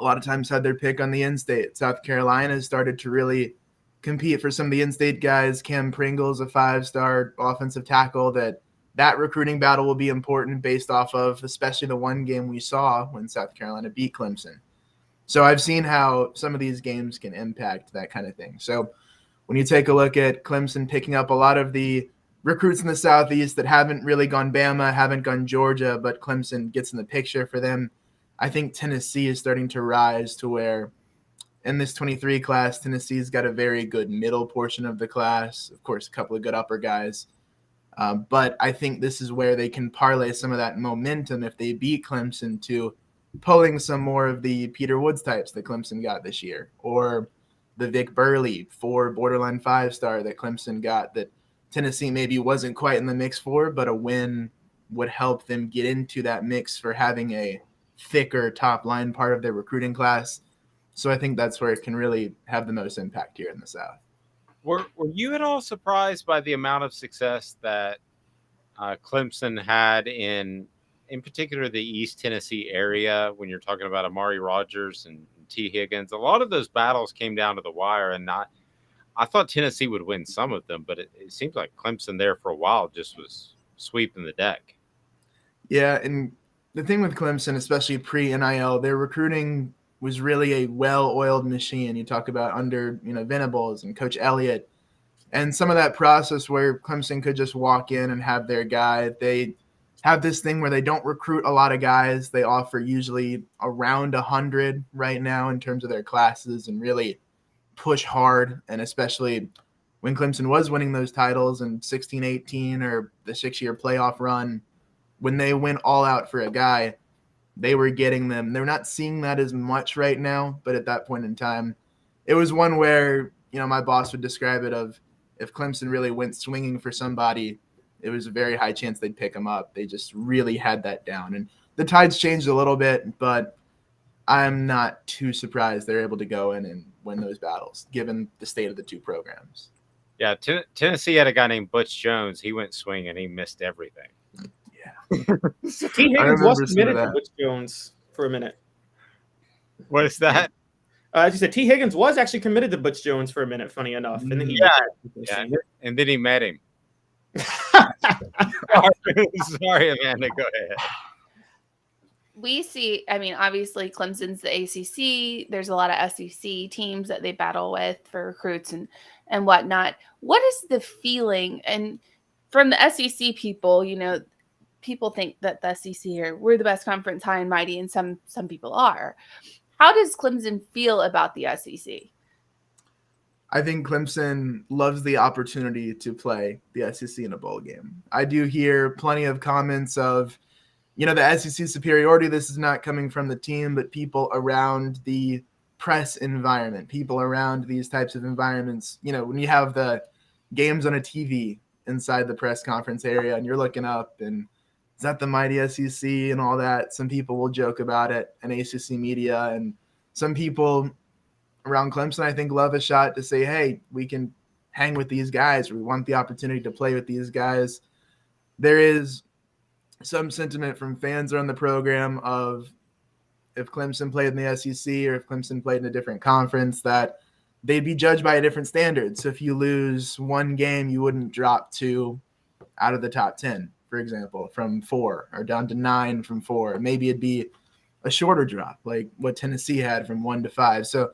a lot of times had their pick on the in-state. South Carolina has started to really compete for some of the in-state guys. Cam Pringle's a 5-star offensive tackle that recruiting battle will be important based off of especially the one game we saw when South Carolina beat Clemson. So I've seen how some of these games can impact that kind of thing. So when you take a look at Clemson picking up a lot of the recruits in the Southeast that haven't really gone Bama, haven't gone Georgia, but Clemson gets in the picture for them. I think Tennessee is starting to rise to where in this 23 class, Tennessee's got a very good middle portion of the class. Of course, a couple of good upper guys. But I think this is where they can parlay some of that momentum if they beat Clemson to pulling some more of the Peter Woods types that Clemson got this year, or the Vic Burley, 4 borderline 5-star that Clemson got that Tennessee maybe wasn't quite in the mix for, but a win would help them get into that mix for having a thicker top line part of their recruiting class. So I think that's where it can really have the most impact here in the South. Were you at all surprised by the amount of success that Clemson had in particular the East Tennessee area when you're talking about Amari Rogers and T. Higgins? A lot of those battles came down to the wire, and I thought Tennessee would win some of them, but it seems like Clemson there for a while just was sweeping the deck. Yeah, and the thing with Clemson, especially pre-NIL, their recruiting was really a well-oiled machine. You talk about under Venables and Coach Elliott, and some of that process where Clemson could just walk in and have their guy. They have this thing where they don't recruit a lot of guys. They offer usually around 100 right now in terms of their classes and really push hard. And especially when Clemson was winning those titles in 16-18 or the 6-year playoff run, when they went all out for a guy, they were getting them. They're not seeing that as much right now, but at that point in time, it was one where, my boss would describe it of if Clemson really went swinging for somebody, it was a very high chance they'd pick them up. They just really had that down. And the tides changed a little bit, but I'm not too surprised they're able to go in and win those battles, given the state of the two programs. Yeah, Tennessee had a guy named Butch Jones. He went swing and he missed everything. So T. Higgins was committed to Butch Jones for a minute. What is that? As you said, T. Higgins was actually committed to Butch Jones for a minute, funny enough. And then and then he met him. Sorry, Amanda, go ahead. We see, obviously Clemson's the ACC. There's a lot of SEC teams that they battle with for recruits and whatnot. What is the feeling? And from the SEC people, people think that the SEC we're the best conference, high and mighty, and some people are. How does Clemson feel about the SEC? I think Clemson loves the opportunity to play the SEC in a bowl game. I do hear plenty of comments of, the SEC superiority. This is not coming from the team, but people around the press environment, people around these types of environments. When you have the games on a TV inside the press conference area and you're looking up and is that the mighty SEC and all that? Some people will joke about it in ACC media, and some people around Clemson, I think, love a shot to say, hey, we can hang with these guys. We want the opportunity to play with these guys. There is some sentiment from fans around the program of if Clemson played in the SEC or if Clemson played in a different conference, that they'd be judged by a different standard. So if you lose one game, you wouldn't drop 2 out of the top 10. For example, from 4 or down to 9 from 4. Maybe it'd be a shorter drop, like what Tennessee had from 1 to 5. So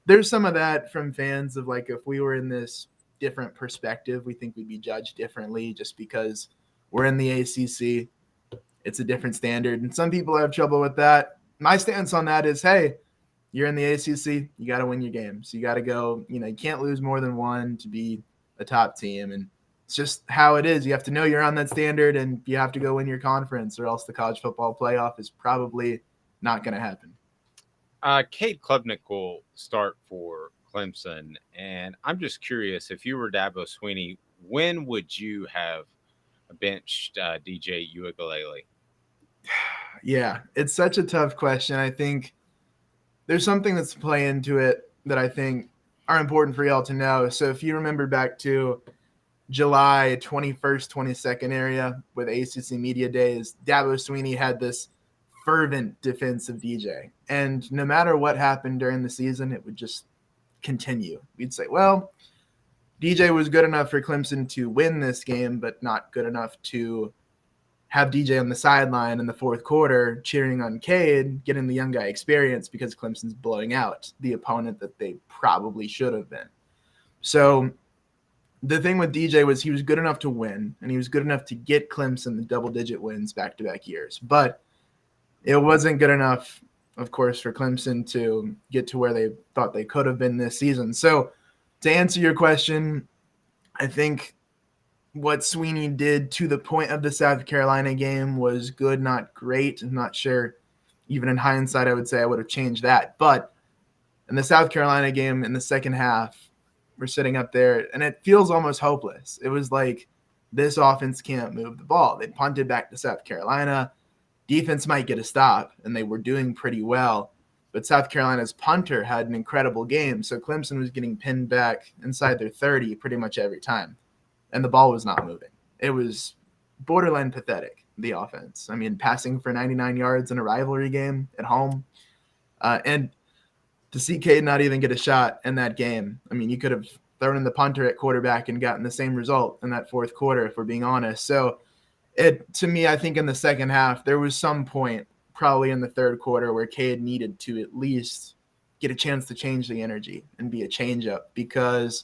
there's some of that from fans of like, if we were in this different perspective, we think we'd be judged differently just because we're in the ACC. It's a different standard. And some people have trouble with that. My stance on that is, hey, you're in the ACC, you got to win your games. You got to go, you can't lose more than 1 to be a top team. And it's just how it is. You have to know you're on that standard and you have to go win your conference or else the college football playoff is probably not going to happen. Cade Klubnik will start for Clemson. And I'm just curious, if you were Dabo Swinney, when would you have benched DJ Uiagalelei? Yeah, it's such a tough question. I think there's something that's play into it that I think are important for y'all to know. So if you remember back to July 21st, 22nd area with ACC Media Days, Dabo Swinney had this fervent defense of DJ. And no matter what happened during the season, it would just continue. We'd say, well, DJ was good enough for Clemson to win this game, but not good enough to have DJ on the sideline in the fourth quarter cheering on Cade, getting the young guy experience because Clemson's blowing out the opponent that they probably should have been. So the thing with DJ was he was good enough to win, and he was good enough to get Clemson the double-digit wins back-to-back years. But it wasn't good enough, of course, for Clemson to get to where they thought they could have been this season. So to answer your question, I think what Sweeney did to the point of the South Carolina game was good, not great. I'm not sure. Even in hindsight, I would say I would have changed that. But in the South Carolina game in the second half, we're sitting up there, and it feels almost hopeless. It was like this offense can't move the ball. They punted back to South Carolina. Defense might get a stop, and they were doing pretty well. But South Carolina's punter had an incredible game, so Clemson was getting pinned back inside their 30 pretty much every time, and the ball was not moving. It was borderline pathetic, the offense. I mean, passing for 99 yards in a rivalry game at home. And to see Cade not even get a shot in that game, I mean, you could have thrown in the punter at quarterback and gotten the same result in that fourth quarter, if we're being honest. So to me, I think in the second half, there was some point probably in the third quarter where Cade needed to at least get a chance to change the energy and be a change-up, because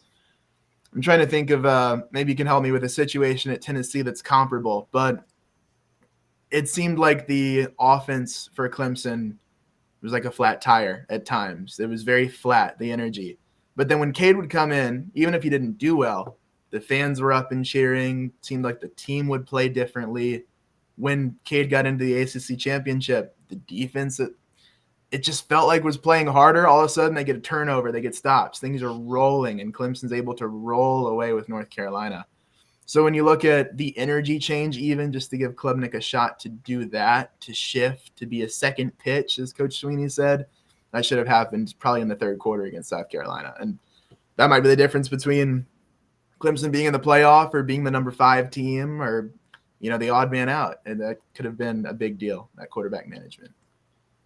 I'm trying to think of maybe you can help me with a situation at Tennessee that's comparable, but it seemed like the offense for Clemson was like a flat tire at times. It was very flat, the energy. But then when Cade would come in, even if he didn't do well, the fans were up and cheering. It seemed like the team would play differently. When Cade got into the ACC championship, the defense, it just felt like was playing harder. All of a sudden, they get a turnover, they get stops. Things are rolling, and Clemson's able to roll away with North Carolina. So when you look at the energy change, even just to give Klubnik a shot to do that, to shift, to be a second pitch, as Coach Sweeney said, that should have happened probably in the third quarter against South Carolina. And that might be the difference between Clemson being in the playoff or being the number 5 team, or, you know, the odd man out. And that could have been a big deal, that quarterback management.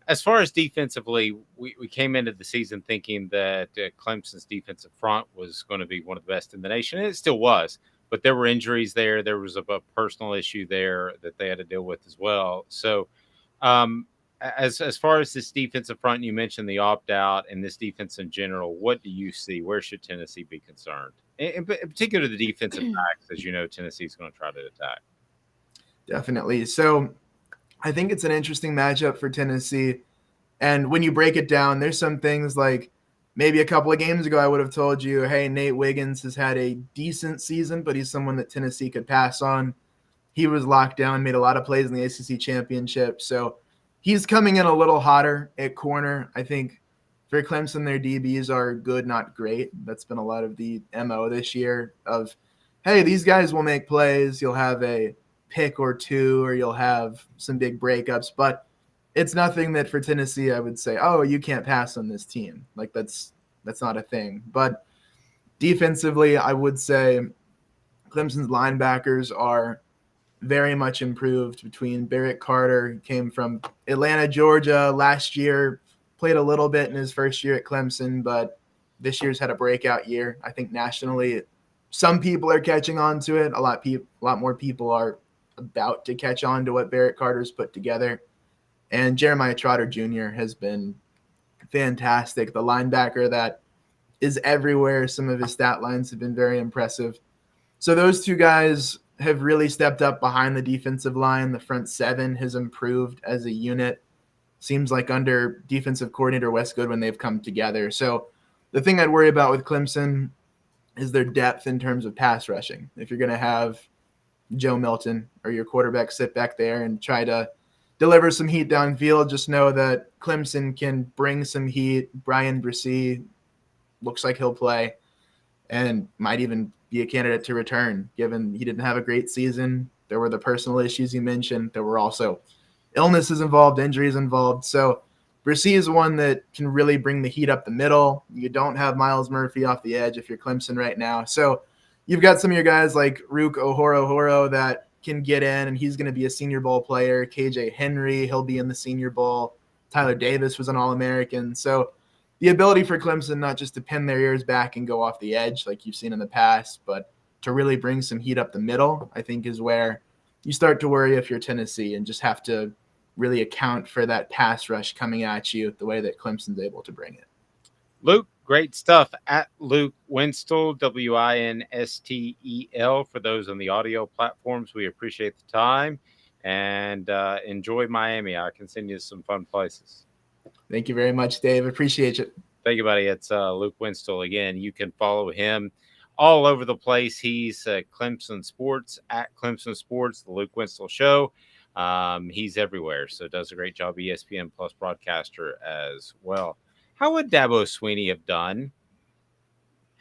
As far as defensively, we came into the season thinking that Clemson's defensive front was going to be one of the best in the nation. And it still was. But there were injuries there. There was a personal issue there that they had to deal with as well. So as far as this defensive front, you mentioned the opt-out and this defense in general, what do you see? Where should Tennessee be concerned? In particular, the defensive backs, as you know, Tennessee's going to try to attack. Definitely. So I think it's an interesting matchup for Tennessee. And when you break it down, there's some things like, maybe a couple of games ago, I would have told you, hey, Nate Wiggins has had a decent season, but he's someone that Tennessee could pass on. He was locked down, made a lot of plays in the ACC championship. So he's coming in a little hotter at corner. I think for Clemson, their DBs are good, not great. That's been a lot of the MO this year of, hey, these guys will make plays. You'll have a pick or two, or you'll have some big breakups. But it's nothing that for Tennessee I would say, oh, you can't pass on this team. Like that's not a thing. But defensively, I would say Clemson's linebackers are very much improved between Barrett Carter, who came from Atlanta, Georgia last year, played a little bit in his first year at Clemson, but this year's had a breakout year. I think nationally, some people are catching on to it. A lot more people are about to catch on to what Barrett Carter's put together. And Jeremiah Trotter Jr. has been fantastic. The linebacker that is everywhere. Some of his stat lines have been very impressive. So those two guys have really stepped up behind the defensive line. The front seven has improved as a unit. Seems like under defensive coordinator Wes Goodwin, they've come together. So the thing I'd worry about with Clemson is their depth in terms of pass rushing. If you're going to have Joe Milton or your quarterback sit back there and try to deliver some heat downfield, just know that Clemson can bring some heat. Brian Bresee looks like he'll play and might even be a candidate to return, given he didn't have a great season. There were the personal issues you mentioned. There were also illnesses involved, injuries involved. So Bresee is one that can really bring the heat up the middle. You don't have Miles Murphy off the edge if you're Clemson right now. So you've got some of your guys like Rook Ohoro that can get in, and he's going to be a Senior Bowl player. KJ Henry, he'll be in the Senior Bowl. Tyler Davis was an All-American. So the ability for Clemson not just to pin their ears back and go off the edge like you've seen in the past, but to really bring some heat up the middle, I think is where you start to worry if you're Tennessee and just have to really account for that pass rush coming at you the way that Clemson's able to bring it. Luke, Great stuff at Luke Winstel, Winstel, for those on the audio platforms. We appreciate the time and enjoy Miami. I can send you some fun places. Thank you very much, Dave. Appreciate it. Thank you, buddy. It's Luke Winstel again. You can follow him all over the place. He's Clemson Sports, at Clemson Sports, the Luke Winstel Show. He's everywhere, so does a great job. ESPN Plus broadcaster as well. How would Dabo Swinney have done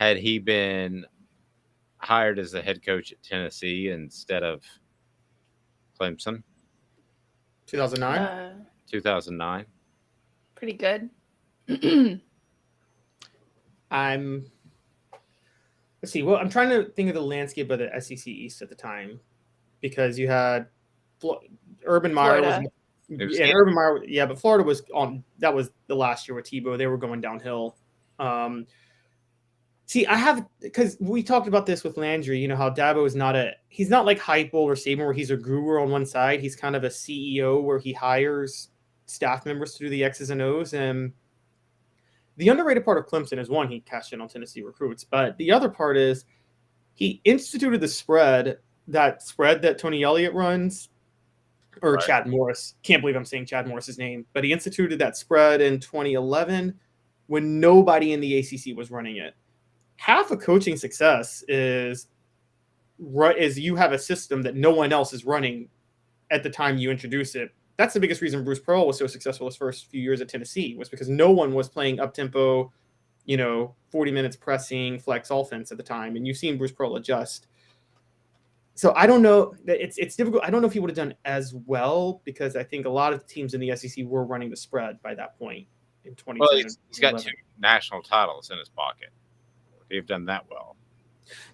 had he been hired as the head coach at Tennessee instead of Clemson? 2009? 2009. Pretty good. Let's see. Well, I'm trying to think of the landscape of the SEC East at the time, because you had Urban Meyer was Urban Meyer, yeah, but Florida was on. That was the last year with Tebow. They were going downhill. Because we talked about this with Landry. You know how Dabo is he's not like Heupel or Saban where he's a guru on one side. He's kind of a CEO where he hires staff members to do the X's and O's. And the underrated part of Clemson is, one, he cashed in on Tennessee recruits, but the other part is he instituted the spread that Tony Elliott runs. Or right. Chad Morris. Can't believe I'm saying Chad Morris's name. But he instituted that spread in 2011 when nobody in the ACC was running it. Half of coaching success is you have a system that no one else is running at the time you introduce it. That's the biggest reason Bruce Pearl was so successful his first few years at Tennessee, was because no one was playing up-tempo, 40 minutes pressing, flex offense at the time. And you've seen Bruce Pearl adjust. So I don't know. It's difficult. I don't know if he would have done as well, because I think a lot of teams in the SEC were running the spread by that point in 2010. Well, he's got 2 national titles in his pocket. They've done that well.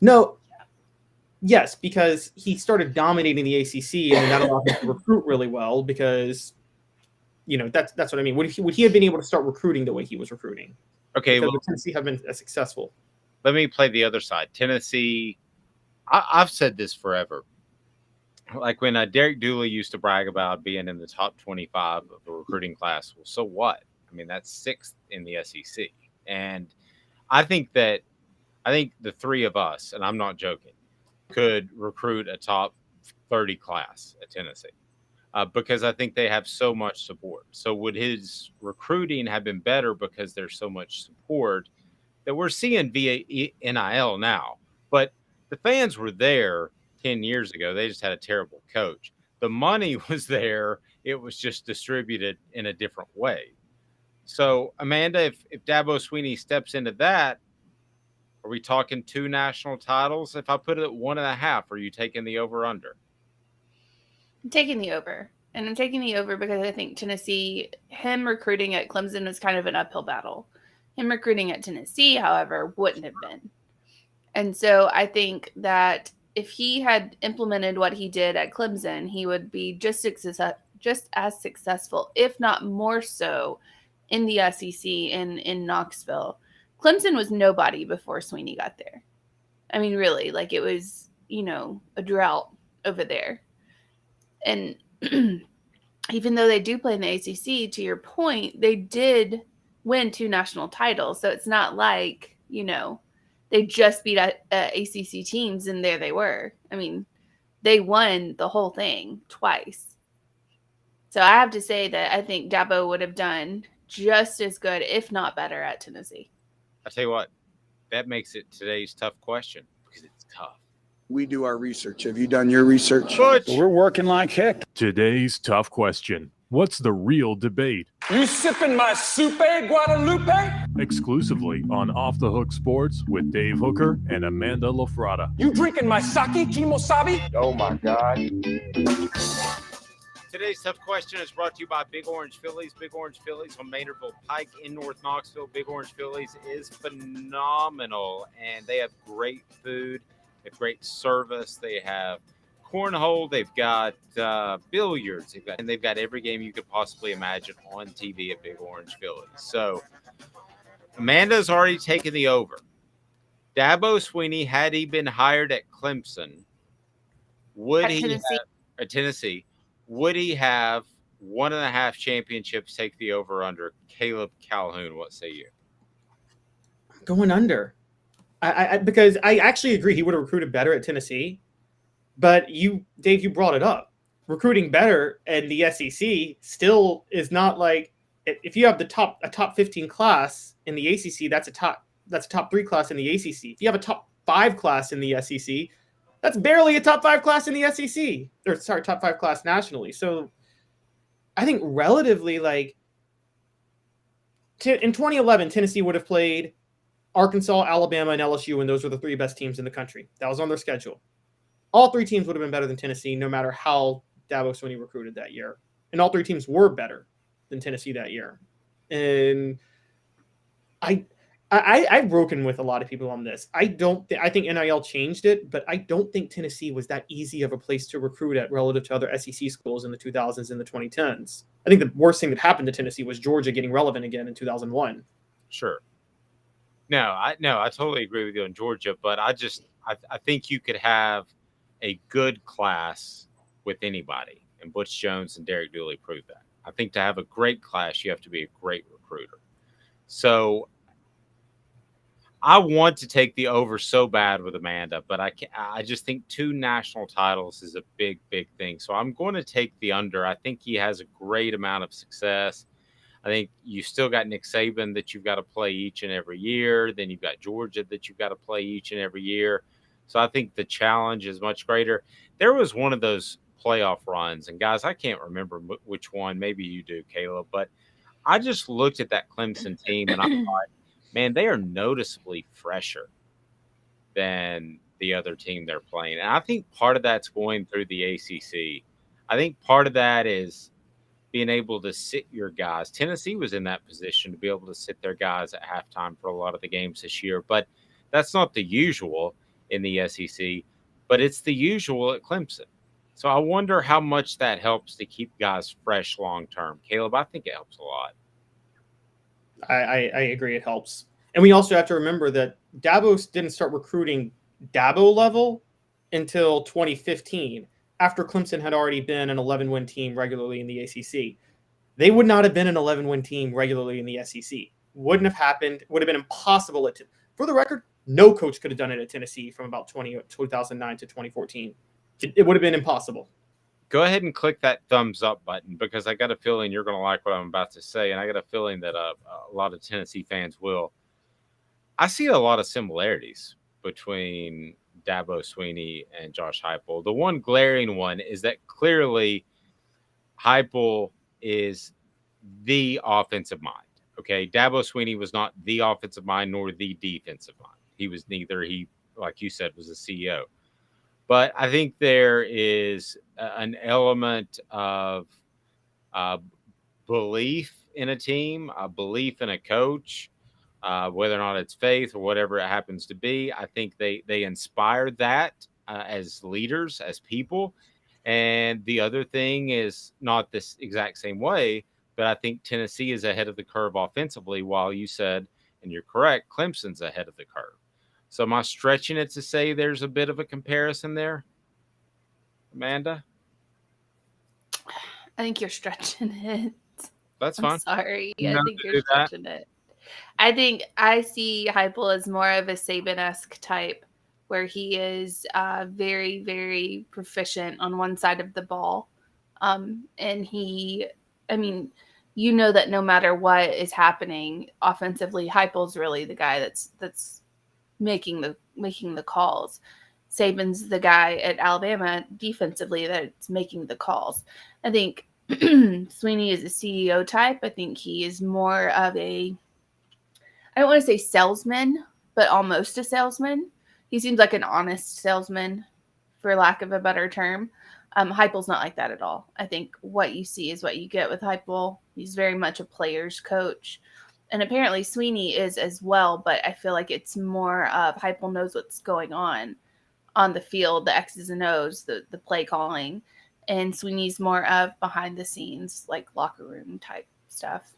No. Yes, because he started dominating the ACC, and that allowed him to recruit really well. Because, that's what I mean. Would he have been able to start recruiting the way he was recruiting? Okay, because Tennessee have been as successful. Let me play the other side. Tennessee. I've said this forever. Like when Derek Dooley used to brag about being in the top 25 of the recruiting class. Well, so what? I mean, that's 6th in the SEC. And I think the 3 of us, and I'm not joking, could recruit a top 30 class at Tennessee because I think they have so much support. So would his recruiting have been better because there's so much support that we're seeing via NIL now? But the fans were there 10 years ago. They just had a terrible coach. The money was there. It was just distributed in a different way. So, Amanda, if Dabo Swinney steps into that, are we talking 2 national titles? If I put it at 1.5, are you taking the over-under? I'm taking the over. And I'm taking the over because I think Tennessee, him recruiting at Clemson was kind of an uphill battle. Him recruiting at Tennessee, however, wouldn't have been. And so I think that if he had implemented what he did at Clemson, he would be just as successful, if not more so, in the SEC in Knoxville. Clemson was nobody before Swinney got there. I mean, really, like it was, a drought over there. And even though they do play in the ACC, to your point, they did win 2 national titles. So it's not like, they just beat ACC teams and there they were. I mean, they won the whole thing twice. So I have to say that I think Dabo would have done just as good, if not better, at Tennessee. I tell you what, that makes it today's tough question because it's tough. We do our research. Have you done your research? Butch. We're working like heck. Today's tough question. What's the real debate? You sipping my Soupe Guadalupe? Exclusively on Off the Hook Sports with Dave Hooker and Amanda Lafrada. You drinking my sake, Kimosabi? Oh my God. Today's tough question is brought to you by Big Orange Phillies. Big Orange Phillies on Maynardville Pike in North Knoxville. Big Orange Phillies is phenomenal, and they have great food, they have great service, they have cornhole, they've got billiards, they've got every game you could possibly imagine on TV at Big Orange Phillies. So Amanda's already taken the over. Dabo Swinney, had he been hired at Clemson, would he have at Tennessee? Would he have 1.5 championships? Take the over under. Caleb Calhoun, what say you? Going under. Because I actually agree he would have recruited better at Tennessee. But Dave, you brought it up. Recruiting better in the SEC still is not like if you have a top 15 class in the ACC, that's a top 3 class in the ACC. If you have a top 5 class in the SEC, that's barely a top 5 class in the SEC. Or sorry, top 5 class nationally. So I think relatively, like in 2011, Tennessee would have played Arkansas, Alabama, and LSU, and those were the 3 best teams in the country. That was on their schedule. All 3 teams would have been better than Tennessee, no matter how Dabo Swinney recruited that year. And all 3 teams were better than Tennessee that year. And I've broken with a lot of people on this. I think NIL changed it, but I don't think Tennessee was that easy of a place to recruit at relative to other SEC schools in the 2000s and the 2010s. I think the worst thing that happened to Tennessee was Georgia getting relevant again in 2001. Sure. No, I totally agree with you on Georgia, but I think you could have a good class with anybody, and Butch Jones and Derek Dooley proved that. I think to have a great class, you have to be a great recruiter. So I want to take the over so bad with Amanda, but I just think 2 national titles is a big, big thing. So I'm going to take the under. I think he has a great amount of success. I think you still got Nick Saban that you've got to play each and every year. Then you've got Georgia that you've got to play each and every year. So I think the challenge is much greater. There was one of those playoff runs, and guys, I can't remember which one. Maybe you do, Caleb, but I just looked at that Clemson team and I thought, man, they are noticeably fresher than the other team they're playing. And I think part of that's going through the ACC. I think part of that is being able to sit your guys. Tennessee was in that position to be able to sit their guys at halftime for a lot of the games this year, but that's not the usual in the SEC, but it's the usual at Clemson. So I wonder how much that helps to keep guys fresh long term. Caleb, I think it helps a lot. I agree, it helps. And we also have to remember that Dabo didn't start recruiting Dabo level until 2015, after Clemson had already been an 11-win team regularly in the ACC. They would not have been an 11-win team regularly in the SEC. Wouldn't have happened. Would have been impossible. For the record, no coach could have done it at Tennessee from about 2009 to 2014. It would have been impossible. Go ahead and click that thumbs up button, because I got a feeling you're going to like what I'm about to say, and I got a feeling that a lot of Tennessee fans will. I see a lot of similarities between Dabo Swinney and Josh Heupel. The one glaring one is that clearly Heupel is the offensive mind. Okay, Dabo Swinney was not the offensive mind nor the defensive mind. He was neither. He, like you said, was a CEO. But I think there is an element of belief in a team, a belief in a coach, whether or not it's faith or whatever it happens to be. I think they inspire that as leaders, as people. And the other thing is not this exact same way, but I think Tennessee is ahead of the curve offensively, while you said, and you're correct, Clemson's ahead of the curve. So am I stretching it to say there's a bit of a comparison there, Amanda? I think you're stretching it. That's fine. I'm sorry. You I know think to you're do that. stretching it. I think I see Heupel as more of a Saban-esque type, where he is very, very proficient on one side of the ball. And you know that no matter what is happening offensively, Heupel's really the guy that's making the calls. Saban's the guy at Alabama defensively that's making the calls. I think Swinney is a CEO type. I think he is more of a, I don't want to say salesman, but almost a salesman. He seems like an honest salesman, for lack of a better term. Heupel's not like that at all. I think what you see is what you get with Heupel. He's very much a player's coach. And apparently Swinney is as well, but I feel like it's more of Heupel knows what's going on the field, the X's and O's, the play calling. And Swinney's more of behind the scenes, like locker room type stuff.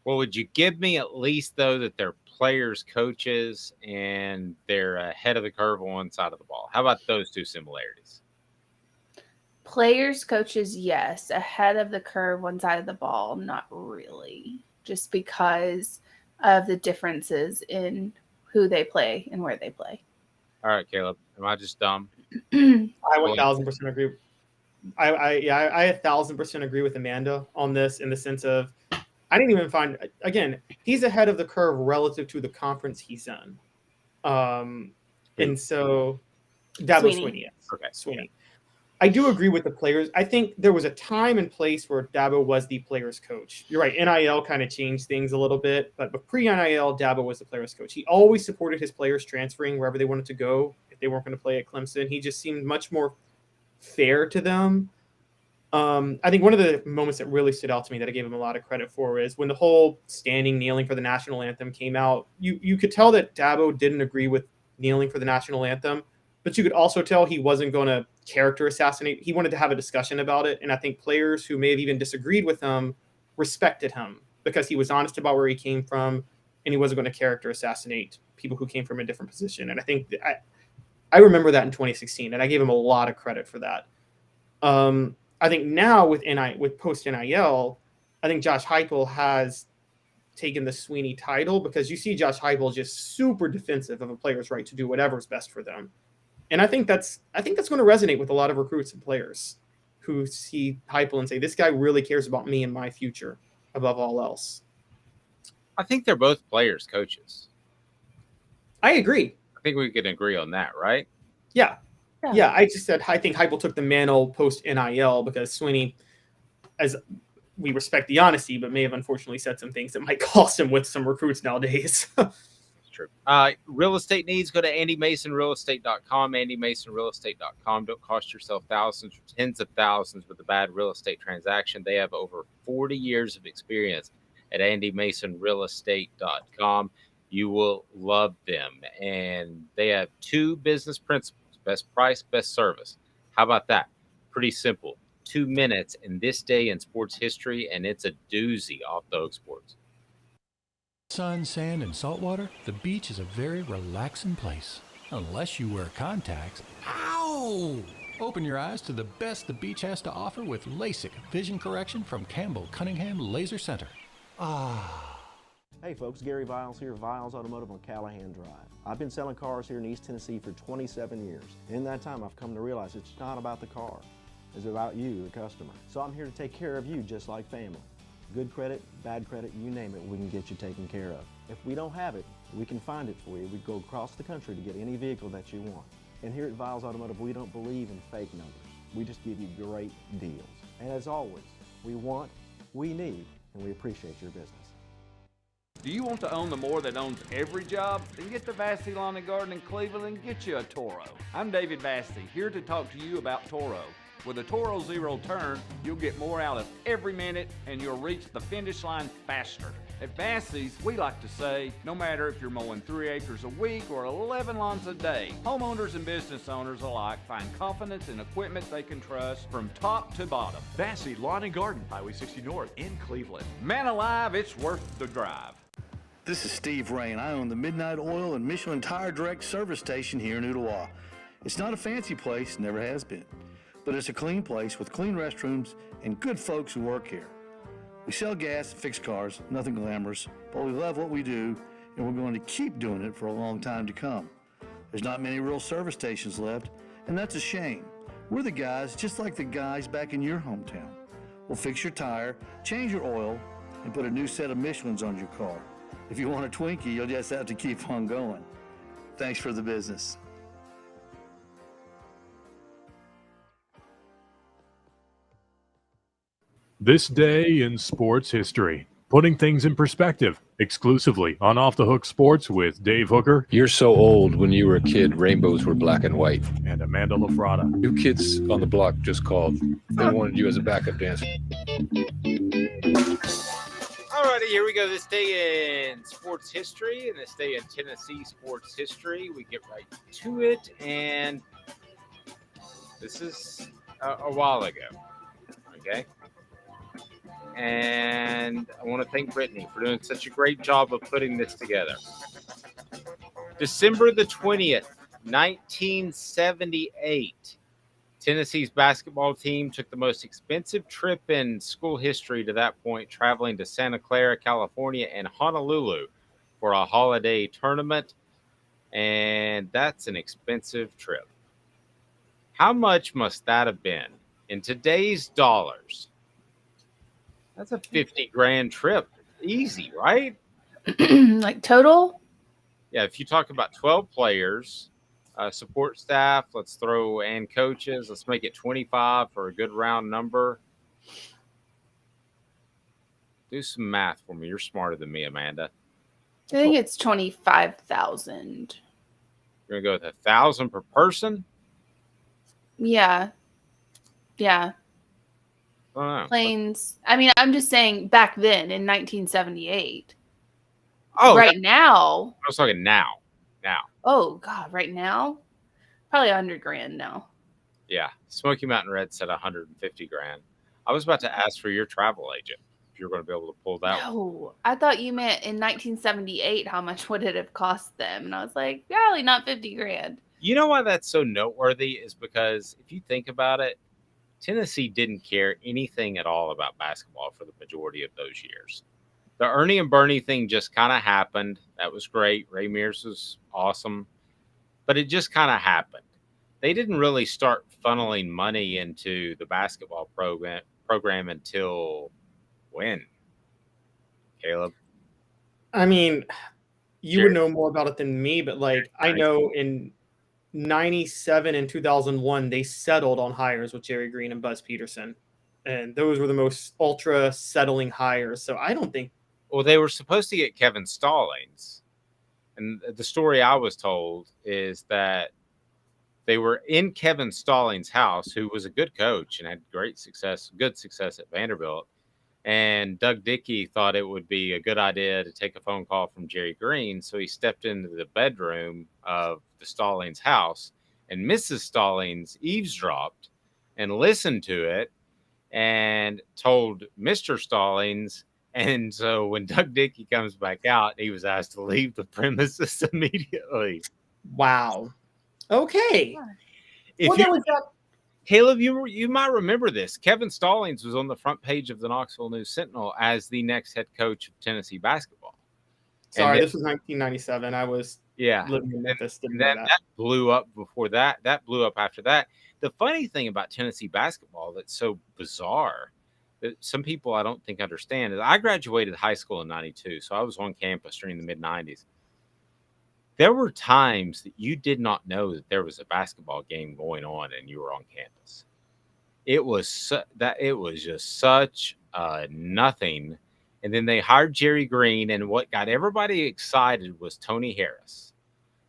Well, would you give me at least, though, that they're players, coaches, and they're ahead of the curve on one side of the ball? How about those 2 similarities? Players, coaches, yes. Ahead of the curve, one side of the ball, not really. Just because of the differences in who they play and where they play. All right, Caleb. Am I just dumb? I 1,000% agree. I 1,000% agree with Amanda on this, in the sense of, I didn't even find, again, he's ahead of the curve relative to the conference he's in. And so Dabo Swinney, yes. Okay. Swinney. I do agree with the players. I think there was a time and place where Dabo was the players' coach. You're right. NIL kind of changed things a little bit, but pre-NIL, Dabo was the players' coach. He always supported his players transferring wherever they wanted to go. If they weren't going to play at Clemson, he just seemed much more fair to them. I think one of the moments that really stood out to me that I gave him a lot of credit for is when the whole standing, kneeling for the national anthem came out. You could tell that Dabo didn't agree with kneeling for the national anthem, but you could also tell he wasn't going to character assassinate. He wanted to have a discussion about it. And I think players who may have even disagreed with him respected him because he was honest about where he came from, and he wasn't going to character assassinate people who came from a different position. And I think I remember that in 2016, and I gave him a lot of credit for that. I think now with post NIL, I think Josh Heupel has taken the Swinney title, because you see Josh Heupel just super defensive of a player's right to do whatever's best for them. And I think that's going to resonate with a lot of recruits and players who see Heupel and say, this guy really cares about me and my future above all else. I think they're both players, coaches. I agree. I think we can agree on that, right? Yeah. Yeah, I just said I think Heupel took the mantle post NIL because Swinney, as we respect the honesty, but may have unfortunately said some things that might cost him with some recruits nowadays. True. Real estate needs, go to AndyMasonRealEstate.com, AndyMasonRealEstate.com. Don't cost yourself thousands or tens of thousands with a bad real estate transaction. They have over 40 years of experience at AndyMasonRealEstate.com. You will love them. And they have 2 business principles: best price, best service. How about that? Pretty simple. 2 minutes in this day in sports history, and it's a doozy off the Hook Sports. Sun, sand, and salt water, the beach is a very relaxing place. Unless you wear contacts. Ow! Open your eyes to the best the beach has to offer with LASIK vision correction from Campbell Cunningham Laser Center. Hey folks, Gary Viles here, Viles Automotive on Callahan Drive. I've been selling cars here in East Tennessee for 27 years. In that time, I've come to realize it's not about the car. It's about you, the customer. So I'm here to take care of you just like family. Good credit, bad credit, you name it, we can get you taken care of. If we don't have it, we can find it for you. We go across the country to get any vehicle that you want. And here at Viles Automotive, we don't believe in fake numbers. We just give you great deals. And as always, we want, we need, and we appreciate your business. Do you want to own the more that owns every job? Then get to Vassey Lawn and Garden in Cleveland and get you a Toro. I'm David Vassey, here to talk to you about Toro. With a Toro Zero Turn, you'll get more out of every minute and you'll reach the finish line faster. At Vassey's, we like to say, no matter if you're mowing 3 acres a week or 11 lawns a day, homeowners and business owners alike find confidence in equipment they can trust from top to bottom. Vassey Lawn and Garden, Highway 60 North in Cleveland. Man alive, it's worth the drive. This is Steve Rain. I own the Midnight Oil and Michelin Tire Direct service station here in Ooltewah. It's not a fancy place, never has been, but it's a clean place with clean restrooms and good folks who work here. We sell gas and fix cars, nothing glamorous, but we love what we do, and we're going to keep doing it for a long time to come. There's not many real service stations left, and that's a shame. We're the guys just like the guys back in your hometown. We'll fix your tire, change your oil, and put a new set of Michelins on your car. If you want a Twinkie, you'll just have to keep on going. Thanks for the business. This day in sports history, putting things in perspective, exclusively on Off the Hook Sports with Dave Hooker. You're so old. When you were a kid, rainbows were black and white. And Amanda LaFrada. New kids on the block just called. They wanted you as a backup dancer. Alrighty, here we go. This day in sports history, and this day in Tennessee sports history. We get right to it, and this is a while ago. Okay. And I want to thank Brittany for doing such a great job of putting this together. December the 20th, 1978, Tennessee's basketball team took the most expensive trip in school history to that point, traveling to Santa Clara, California, and Honolulu for a holiday tournament, and that's an expensive trip. How much must that have been in today's dollars? That's a 50 grand trip. Easy, right? Like total? Yeah, if you talk about 12 players, support staff, let's throw and coaches, let's make it 25 for a good round number. Do some math for me. You're smarter than me, Amanda. I think it's 25,000. You're gonna go with 1,000 per person? Yeah. Yeah. I don't know. Planes. I mean, I'm just saying back then in 1978. Oh, right now. I was talking now. Now. Oh God, right now? Probably 100 grand now. Yeah. Smoky Mountain Red said 150 grand. I was about to ask for your travel agent if you're going to be able to pull that one. No, I thought you meant in 1978, how much would it have cost them? And I was like, probably not 50 grand. You know why that's so noteworthy is because if you think about it, Tennessee didn't care anything at all about basketball for the majority of those years. The Ernie and Bernie thing just kind of happened. That was great. Ray Mears was awesome. But it just kind of happened. They didn't really start funneling money into the basketball program until when? Caleb? I mean, you would know more about it than me, but like I know in 97 and 2001, they settled on hires with Jerry Green and Buzz Peterson. And those were the most ultra settling hires. So I don't think. Well, they were supposed to get Kevin Stallings. And the story I was told is that they were in Kevin Stallings' house, who was a good coach and had good success at Vanderbilt. And Doug Dickey thought it would be a good idea to take a phone call from Jerry Green. So he stepped into the bedroom of the Stallings house, and Mrs. Stallings eavesdropped and listened to it and told Mr. Stallings. And so when Doug Dickey comes back out, he was asked to leave the premises immediately. Wow. Okay. Caleb, you might remember this. Kevin Stallings was on the front page of the Knoxville News Sentinel as the next head coach of Tennessee basketball. Sorry, this was 1997. I was living in Memphis. And then that blew up before that. That blew up after that. The funny thing about Tennessee basketball that's so bizarre that some people I don't think understand is I graduated high school in 92, so I was on campus during the mid-90s. There were times that you did not know that there was a basketball game going on and you were on campus. It was just such nothing. And then they hired Jerry Green, and what got everybody excited was Tony Harris.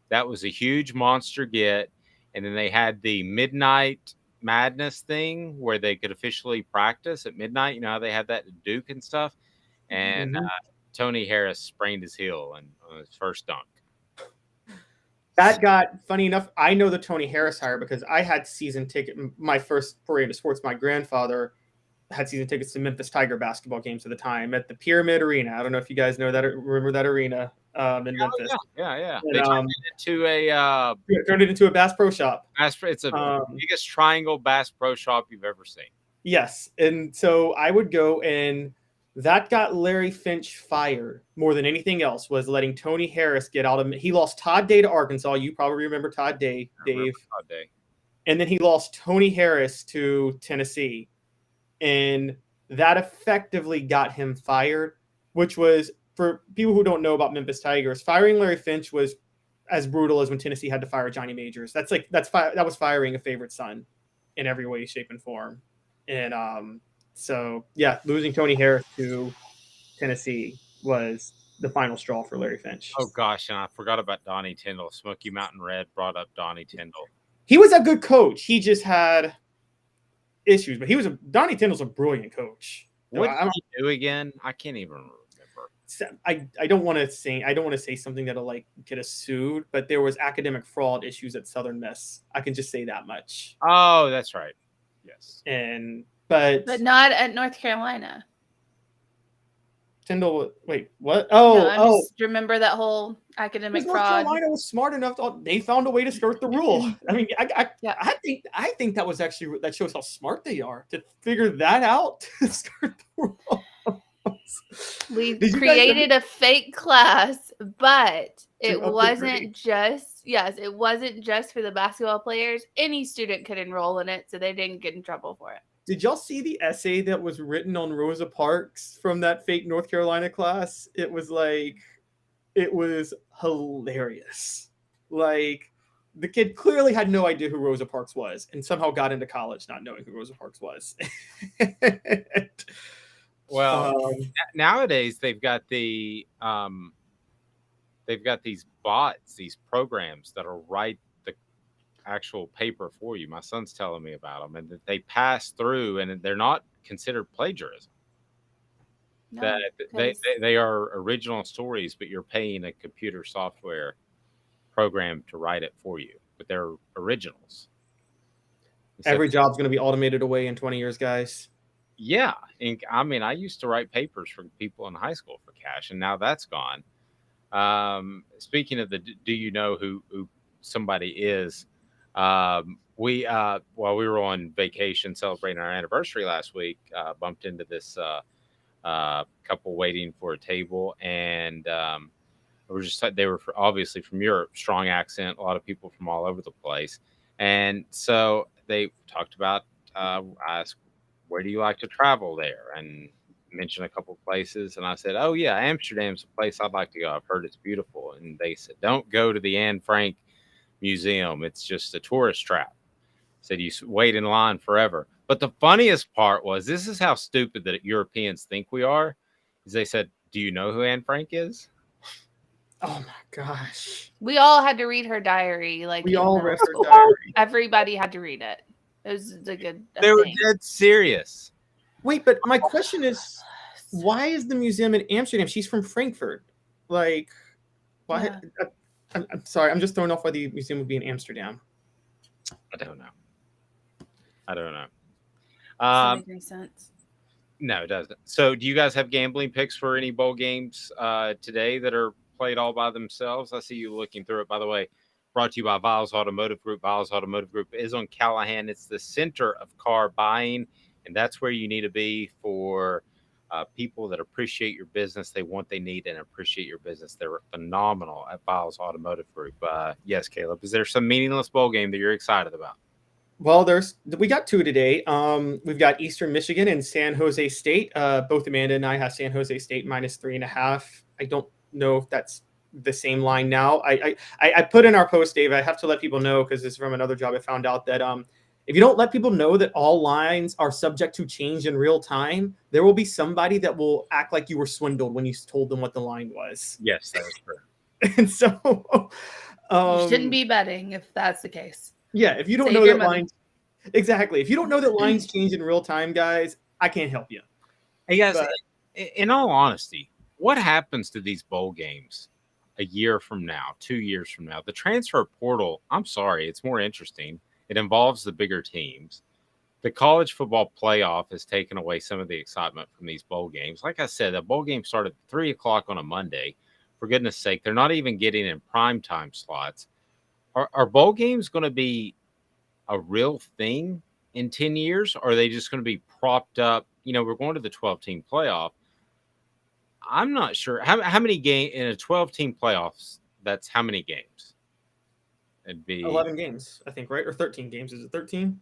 That was a huge monster get. And then they had the Midnight Madness thing where they could officially practice at midnight. You know how they had that at Duke and stuff. And Tony Harris sprained his heel on his first dunk. That got, funny enough, I know the Tony Harris hire because I had season ticket. My first foray into sports, my grandfather had season tickets to Memphis Tiger basketball games at the time at the Pyramid Arena. I don't know if you guys know that, remember that arena in Memphis. Yeah. And, they turned it into a Bass Pro Shop. It's the biggest triangle Bass Pro Shop you've ever seen. Yes. And so I would go, and that got Larry Finch fired more than anything else, was letting Tony Harris get out of it. He lost Todd Day to Arkansas. You probably remember Todd Day, Dave. Todd Day. And then he lost Tony Harris to Tennessee. And that effectively got him fired, which was, for people who don't know about Memphis Tigers, firing Larry Finch was as brutal as when Tennessee had to fire Johnny Majors. That was firing a favorite son in every way, shape, and form. And so, yeah, losing Tony Harris to Tennessee was the final straw for Larry Finch. Oh, gosh, and I forgot about Donnie Tyndall. Smoky Mountain Red brought up Donnie Tyndall. He was a good coach. He just had issues, but Donnie Tyndall's a brilliant coach. What did he do again? I can't even remember. I don't want to say something that'll like get us sued, but there was academic fraud issues at Southern Miss. I can just say that much. Oh, that's right. Yes. But not at North Carolina. Tyndall, wait, what? Just remember that whole academic North fraud. Carolina was smart enough. They found a way to skirt the rule. I mean, I think that shows how smart they are to figure that out to skirt the rule. We Did you guys created a fake class, but To it up the wasn't grade. just it wasn't just for the basketball players. Any student could enroll in it, so they didn't get in trouble for it. Did y'all see the essay that was written on Rosa Parks from that fake North Carolina class? It was hilarious. Like, the kid clearly had no idea who Rosa Parks was and somehow got into college not knowing who Rosa Parks was. Well, nowadays they've got these bots, these programs that'll write the actual paper for you. My son's telling me about them, and that they pass through, and they're not considered plagiarism. No, That because they are original stories, but you're paying a computer software program to write it for you, but they're originals. every job's going to be automated away in 20 years, guys. Yeah, and I mean, I used to write papers for people in high school for cash, and now that's gone. Speaking of the, do you know who somebody is? We while we were on vacation celebrating our anniversary last week, bumped into this couple waiting for a table, and they were obviously from Europe, strong accent, a lot of people from all over the place, and so they talked about. I asked, where do you like to travel there? And mentioned a couple of places. And I said, oh, yeah, Amsterdam's a place I'd like to go. I've heard it's beautiful. And they said, don't go to the Anne Frank Museum. It's just a tourist trap. Said, you wait in line forever. But the funniest part was, this is how stupid that Europeans think we are, is they said, do you know who Anne Frank is? Oh, my gosh. we all had to read her diary. Like, We in all middle read her school. diary. Everybody had to read it. It was a good They were thing. dead serious. Wait, but my question is, why is the museum in Amsterdam? She's from Frankfurt. Like, why? Yeah. I'm sorry. I'm just thrown off why the museum would be in Amsterdam. I don't know. Doesn't make any sense. No, it doesn't. So do you guys have gambling picks for any bowl games today that are played all by themselves? I see you looking through it. By the way, brought to you by Viles Automotive Group. Viles Automotive Group is on Callahan. It's the center of car buying, and that's where you need to be for people that appreciate your business. They want, they need, and appreciate your business. They're phenomenal at Viles Automotive Group. Yes, Caleb, is there some meaningless bowl game that you're excited about? Well, we got two today. We've got Eastern Michigan and San Jose State. Both Amanda and I have San Jose State -3.5. I don't know if that's the same line now. I put in our post, Dave. I have to let people know, because this is from another job. I found out that if you don't let people know that all lines are subject to change in real time, there will be somebody that will act like you were swindled when you told them what the line was. Yes, that is true. And so You shouldn't be betting if that's the case. Yeah, if you don't Save know your that money. lines exactly. If you don't know that lines change in real time, guys, I can't help you. Hey, guys, But- in all honesty, what happens to these bowl games a year from now, 2 years from now? The transfer portal, I'm sorry, it's more interesting. It involves the bigger teams. The college football playoff has taken away some of the excitement from these bowl games. Like I said, the bowl game started at 3 o'clock on a Monday. For goodness sake, they're not even getting in prime time slots. Are bowl games going to be a real thing in 10 years? Or are they just going to be propped up? You know, we're going to the 12-team playoff. I'm not sure. How many games in a 12-team playoffs? That's how many games? It'd be 11 games, I think, right? Or 13 games. Is it 13?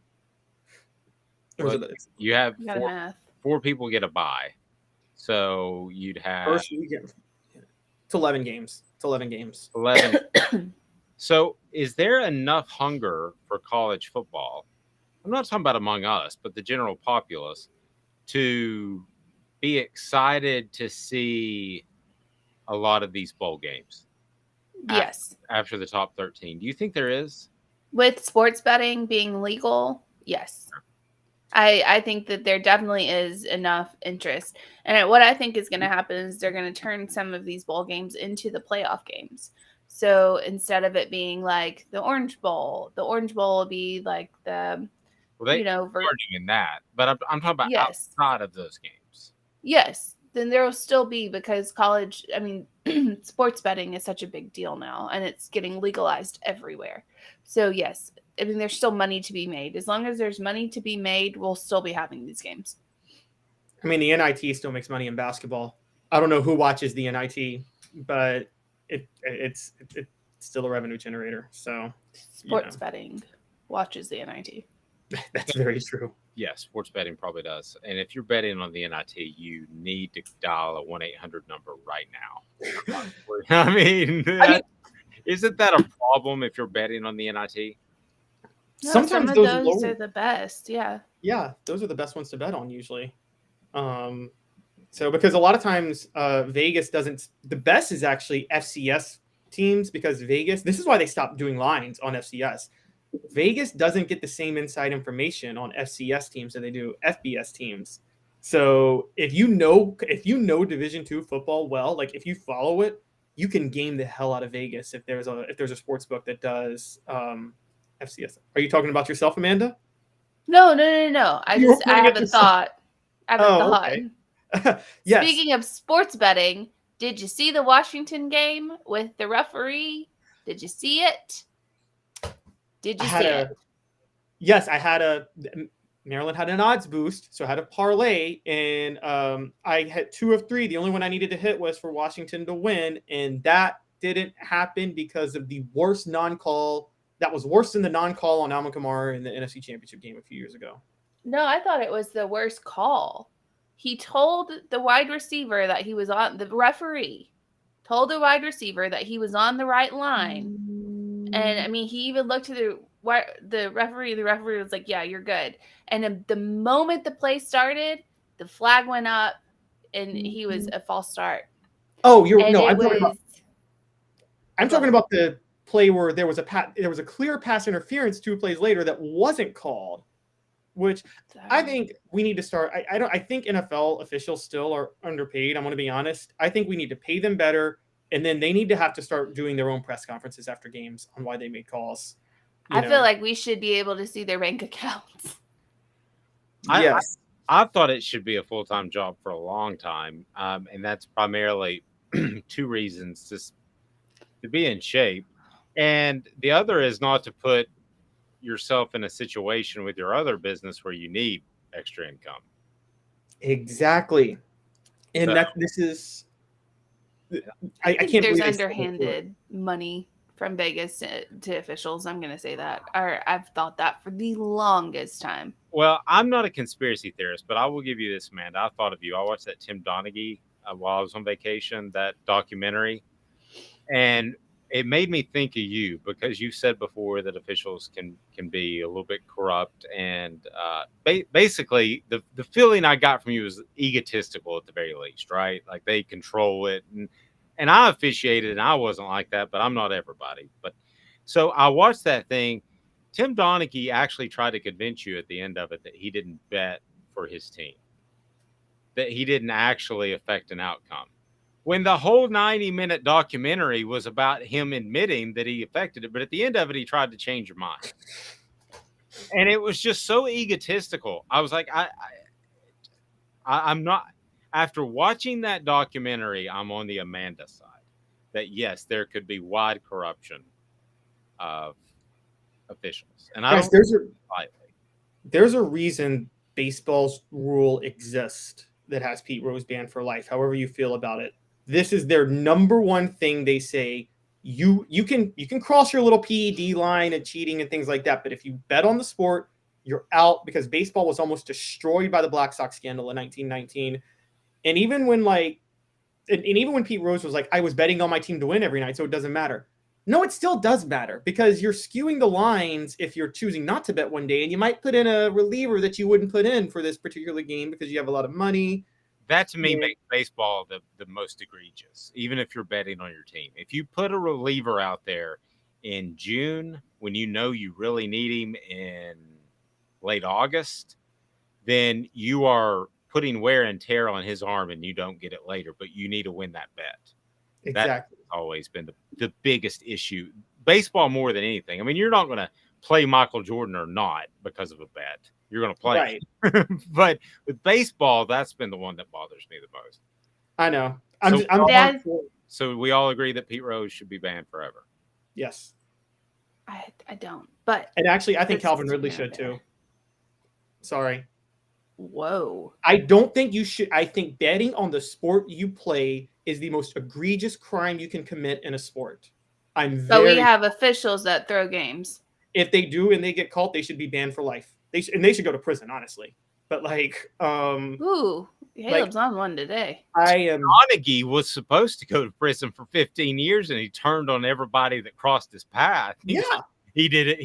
Or is Well, it you have You got math. four people get a bye. So you'd have first weekend? It's 11 games. It's 11 games. 11. So is there enough hunger for college football? I'm not talking about among us, but the general populace, to be excited to see a lot of these bowl games Yes. after the top 13. Do you think there is? With sports betting being legal, yes. I think that there definitely is enough interest. And what I think is going to happen is they're going to turn some of these bowl games into the playoff games. So instead of it being like the Orange Bowl will be like the, Well, they you know, are doing that, but I'm talking about Yes. outside of those games. yes, then there will still be, because college, I mean, sports betting is such a big deal now, and it's getting legalized everywhere. So yes, I mean, there's still money to be made. As long as there's money to be made, we'll still be having these games. I mean, the NIT still makes money in basketball. I don't know who watches the NIT, but it's still a revenue generator. So Sports betting watches the NIT. That's very true. Yeah, sports betting probably does. And if you're betting on the NIT, you need to dial a 1-800 number right now. I mean, isn't that a problem if you're betting on the NIT? No, Sometimes some of those those are the best. Yeah. Yeah, those are the best ones to bet on usually. So because a lot of times Vegas doesn't. The best is actually FCS teams because Vegas. This is why they stopped doing lines on FCS. Vegas doesn't get the same inside information on FCS teams that they do FBS teams. So if you know Division II football well, like if you follow it, you can game the hell out of Vegas if there's a sports book that does FCS. Are you talking about yourself, Amanda? No. I You were have pointing at a yourself. thought. Okay. Yes. Speaking of sports betting, did you see the Washington game with the referee? Did you see it? Did you see it? Yes, Maryland had an odds boost, so I had a parlay, and I had 2 of 3. The only one I needed to hit was for Washington to win, and that didn't happen because of the worst non-call. That was worse than the non-call on Alvin Kamara in the NFC Championship game a few years ago. No, I thought it was the worst call. He told the wide receiver that he was on the referee told the wide receiver that he was on the right line. And I mean, he even looked to the referee. The referee was like, "Yeah, you're good." And the moment the play started, the flag went up, and he was a false start. Oh, I'm talking about the play where there was a clear pass interference 2 plays later that wasn't called, which I think we need to start. I think NFL officials still are underpaid. I'm going to be honest. I think we need to pay them better, and then they need to have to start doing their own press conferences after games on why they made calls. I feel like we should be able to see their bank accounts. Yes. I thought it should be a full-time job for a long time, and that's primarily 2 reasons: just to be in shape, and the other is not to put yourself in a situation with your other business where you need extra income. Exactly, and this is. I can't There's believe underhanded money from Vegas to officials. I'm going to say that. Or I've thought that for the longest time. Well, I'm not a conspiracy theorist, but I will give you this, Amanda. I thought of you. I watched that Tim Donaghy while I was on vacation, that documentary, and it made me think of you because you said before that officials can be a little bit corrupt, and basically the feeling I got from you was egotistical at the very least, right? Like they control it, and I officiated and I wasn't like that, but I'm not everybody. But so I watched that thing. Tim Donaghy actually tried to convince you at the end of it that he didn't bet for his team, that he didn't actually affect an outcome, when the whole 90-minute documentary was about him admitting that he affected it. But at the end of it, he tried to change your mind. And it was just so egotistical. I was like, I'm not, after watching that documentary, I'm on the Amanda side, that yes, there could be wide corruption of officials. And I Guys, don't there's a reason baseball's rule exists that has Pete Rose banned for life, however you feel about it. This is their number one thing. They say you can cross your little PED line and cheating and things like that, but if you bet on the sport, you're out, because baseball was almost destroyed by the Black Sox scandal in 1919. And even when Pete Rose was like, I was betting on my team to win every night, so it doesn't matter. No, it still does matter, because you're skewing the lines if you're choosing not to bet one day, and you might put in a reliever that you wouldn't put in for this particular game because you have a lot of money. That to me makes baseball the most egregious, even if you're betting on your team. If you put a reliever out there in June when you know you really need him in late August, then you are putting wear and tear on his arm and you don't get it later, but you need to win that bet. Exactly. That's always been the biggest issue. Baseball more than anything. I mean, you're not going to play Michael Jordan or not because of a bet. You're going to play. Right. But with baseball, that's been the one that bothers me the most. I know. So we all agree that Pete Rose should be banned forever. Yes. I don't. But and actually, I think Calvin Ridley should too. Sorry. Whoa. I don't think you should. I think betting on the sport you play is the most egregious crime you can commit in a sport. But we have officials that throw games. If they do and they get caught, they should be banned for life. They should go to prison, honestly. But Ooh, Caleb's on one today. Donaghy was supposed to go to prison for 15 years, and he turned on everybody that crossed his path. He did it.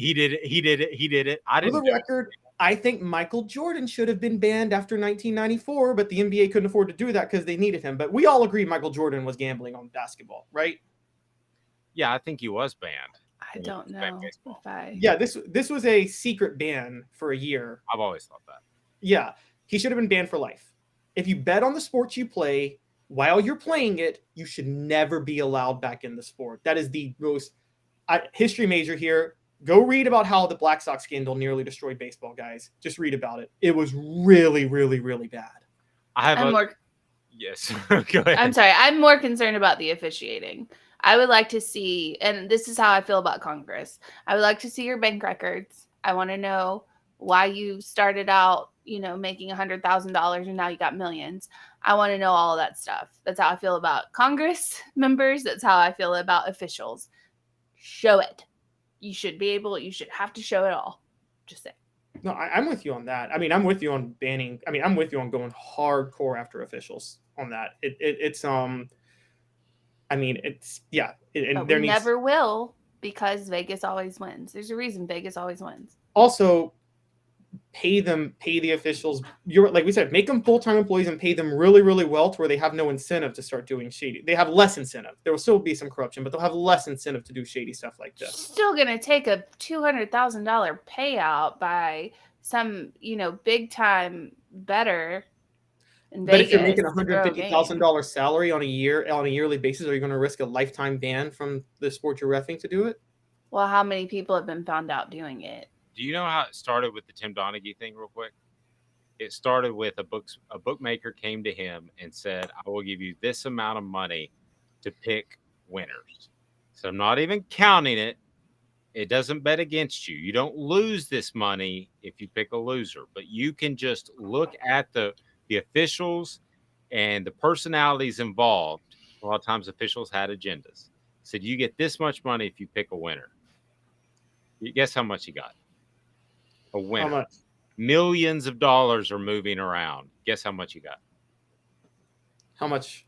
I For didn't. the record, I think Michael Jordan should have been banned after 1994, but the NBA couldn't afford to do that because they needed him. But we all agree Michael Jordan was gambling on basketball, right? Yeah, I think he was banned. I don't know. Yeah, this was a secret ban for a year. I've always thought that. Yeah, he should have been banned for life. If you bet on the sports you play while you're playing it, you should never be allowed back in the sport. That is the most history major here. Go read about how the Black Sox scandal nearly destroyed baseball, guys. Just read about it. It was really, really, really bad. Yes. Go ahead. I'm sorry. I'm more concerned about the officiating. I would like to see, and this is how I feel about Congress. I would like to see your bank records. I want to know why you started out, making $100,000 and now you got millions. I want to know all of that stuff. That's how I feel about Congress members. That's how I feel about officials. Show it. You should have to show it all. Just say. No, I'm with you on that. I mean, I'm with you on banning. I mean, I'm with you on going hardcore after officials on that. But we never will, because Vegas always wins. There's a reason Vegas always wins. Also, pay the officials. Like we said, make them full-time employees and pay them really, really well to where they have no incentive to start doing shady. They have less incentive. There will still be some corruption, but they'll have less incentive to do shady stuff like this. Still going to take a $200,000 payout by some, big-time bettor in But Vegas. if you're making $150,000 salary on a yearly basis, are you going to risk a lifetime ban from the sport you're reffing to do it? Well, how many people have been found out doing it? Do you know how it started with the Tim Donaghy thing real quick? It started with a bookmaker came to him and said, I will give you this amount of money to pick winners. So I'm not even counting it. It doesn't bet against you. You don't lose this money if you pick a loser, but you can just look at the officials and the personalities involved. A lot of times officials had agendas. Said, you get this much money if you pick a winner. You guess how much he got? A winner. How much? Millions of dollars are moving around. Guess how much you got? How much?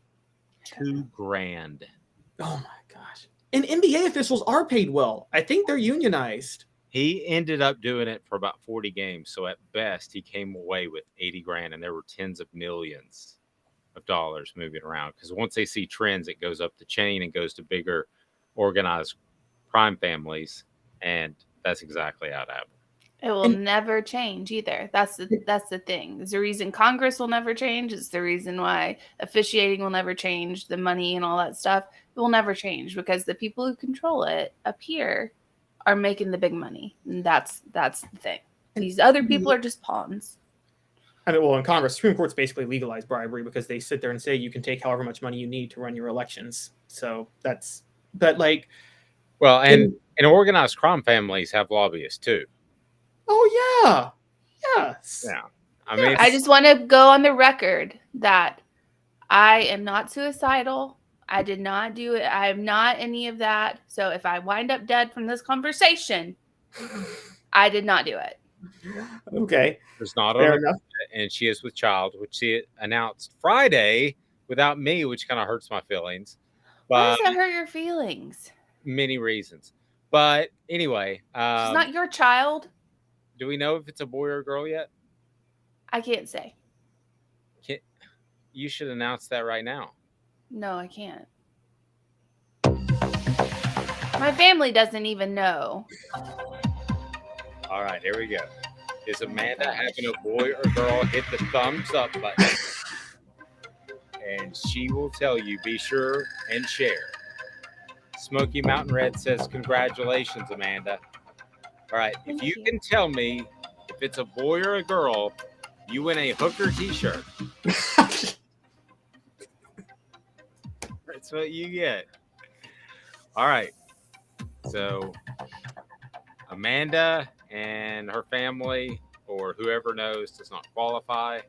$2,000. Oh my gosh. And NBA officials are paid well. I think they're unionized. He ended up doing it for about 40 games. So at best, he came away with $80,000, and there were tens of millions of dollars moving around. Because once they see trends, it goes up the chain and goes to bigger organized crime families. And that's exactly how it happened. It will never change either. That's the thing. There's a reason Congress will never change. It's the reason why officiating will never change. The money and all that stuff, it will never change because the people who control it up here are making the big money. And that's the thing. These other people are just pawns. I mean, well, in Congress, Supreme Court's basically legalized bribery because they sit there and say you can take however much money you need to run your elections. So well, and organized crime families have lobbyists too. Oh yeah. Yes. Yeah. I mean, I just want to go on the record that I am not suicidal. I did not do it. I am not any of that. So if I wind up dead from this conversation, I did not do it. Okay. There's not Fair on enough. And she is with child, which she announced Friday without me, which kind of hurts my feelings. Why But does that hurt your feelings? many reasons. But anyway, She's not your child. do we know if it's a boy or a girl yet? I can't say. You should announce that right now. No, I can't. My family doesn't even know. All right, here we go. Is Amanda having a boy or girl? Hit the thumbs up button. And she will tell you, be sure and share. Smoky Mountain Red says, congratulations, Amanda. All right, if you can tell me if it's a boy or a girl, you win a Hooker t-shirt. That's what you get. All right. So Amanda and her family or whoever knows does not qualify.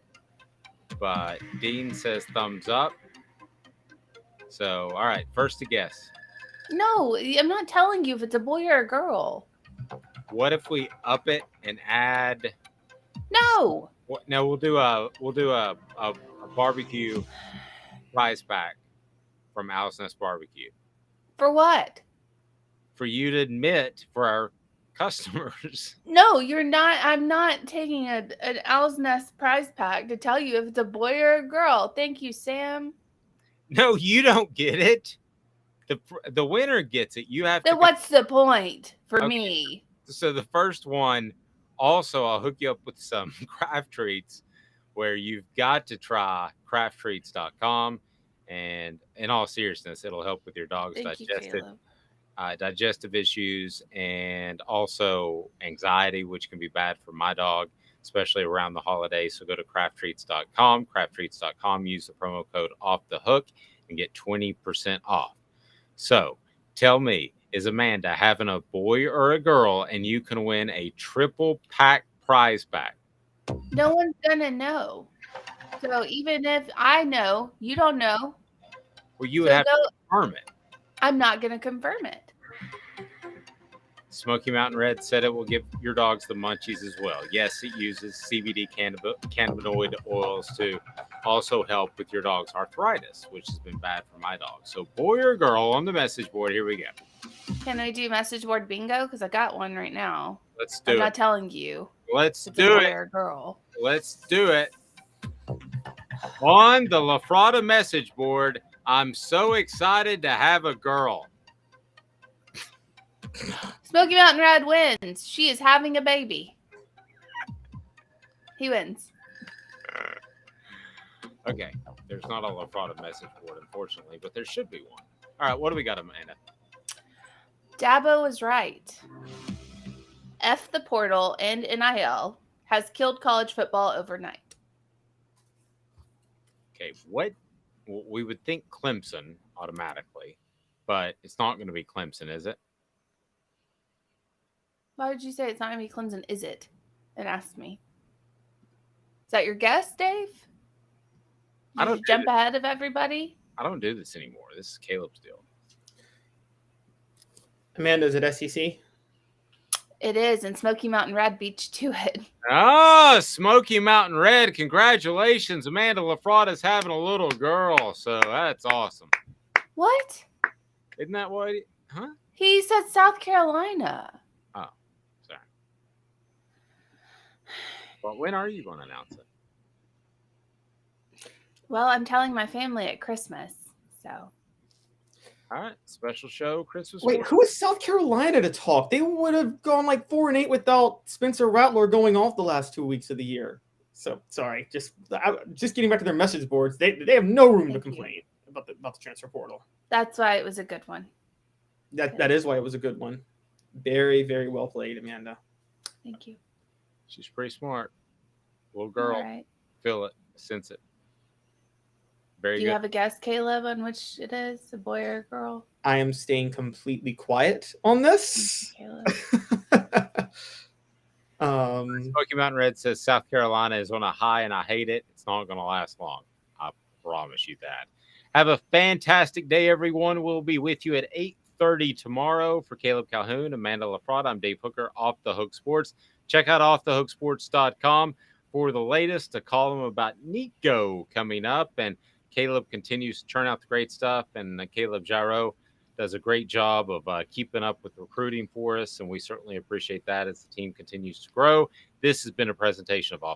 But Dean says thumbs up. So, all right, first to guess. No, I'm not telling you if it's a boy or a girl. What if we up it and add? No. No, we'll do a barbecue prize pack from Owl's Nest Barbecue For what? for you to admit for our customers. No, you're not. I'm not taking an Owl's Nest prize pack to tell you if it's a boy or a girl. Thank you, Sam. No, you don't get it. The winner gets it. You have Then to. what's the point for Okay. me? So the first one, also, I'll hook you up with some craft treats where you've got to try crafttreats.com. And in all seriousness, it'll help with your dog's Thank you, digestive issues and also anxiety, which can be bad for my dog, especially around the holidays. So go to crafttreats.com, crafttreats.com, use the promo code OFFTHEHOOK and get 20% off. So tell me, is Amanda having a boy or a girl, and you can win a triple pack prize pack? No one's gonna know. So even if I know, you don't know. Well, you would have to confirm it. I'm not gonna confirm it. Smoky Mountain Red said it will give your dogs the munchies as well. Yes, it uses CBD cannabinoid oils to also help with your dog's arthritis, which has been bad for my dog. So boy or girl on the message board, here we go. Can I do message board bingo? Because I got one right now. Let's do I'm it. not telling you. Let's if it's a do boy it. or a girl. Let's do it. On the La Frada message board, I'm so excited to have a girl. Smoky Mountain Red wins. She is having a baby. He wins. Okay, there's not a La Frada message board, unfortunately, but there should be one. All right, what do we got, Amanda? Dabo was right. F the portal and NIL has killed college football overnight. Okay, what? We would think Clemson automatically, but it's not going to be Clemson, is it? Why would you say it's not going to be Clemson, is it? And ask me. Is that your guess, Dave? I Did don't you jump ahead of everybody? I don't do this anymore. This is Caleb's deal. Amanda, is it SEC? It is, and Smoky Mountain Red beat you to it. Ah, Smoky Mountain Red. Congratulations. Amanda LaFrada's having a little girl, so that's awesome. What? Isn't that what? Huh? He said South Carolina. Oh, sorry. Well, when are you going to announce it? Well, I'm telling my family at Christmas, so. All right, special show, Christmas. Wait, who is South Carolina to talk? They would have gone like 4-8 without Spencer Rattler going off the last 2 weeks of the year. So sorry, just getting back to their message boards. They have no room to complain about the transfer portal. That's why it was a good one. That is why it was a good one. Very, very well played, Amanda. Thank you. She's pretty smart. Little girl. All right. Feel it, sense it. Very Do you good. have a guess, Caleb, on which it is, a boy or a girl? I am staying completely quiet on this. Smoky Mountain Red says South Carolina is on a high and I hate it. It's not going to last long. I promise you that. Have a fantastic day, everyone. We'll be with you at 8:30 tomorrow. For Caleb Calhoun, Amanda LaFrada, I'm Dave Hooker, Off the Hook Sports. Check out offthehooksports.com for the latest, a column about Nico coming up. And Caleb continues to churn out the great stuff. And Caleb Gyro does a great job of keeping up with recruiting for us. And we certainly appreciate that as the team continues to grow. This has been a presentation of Off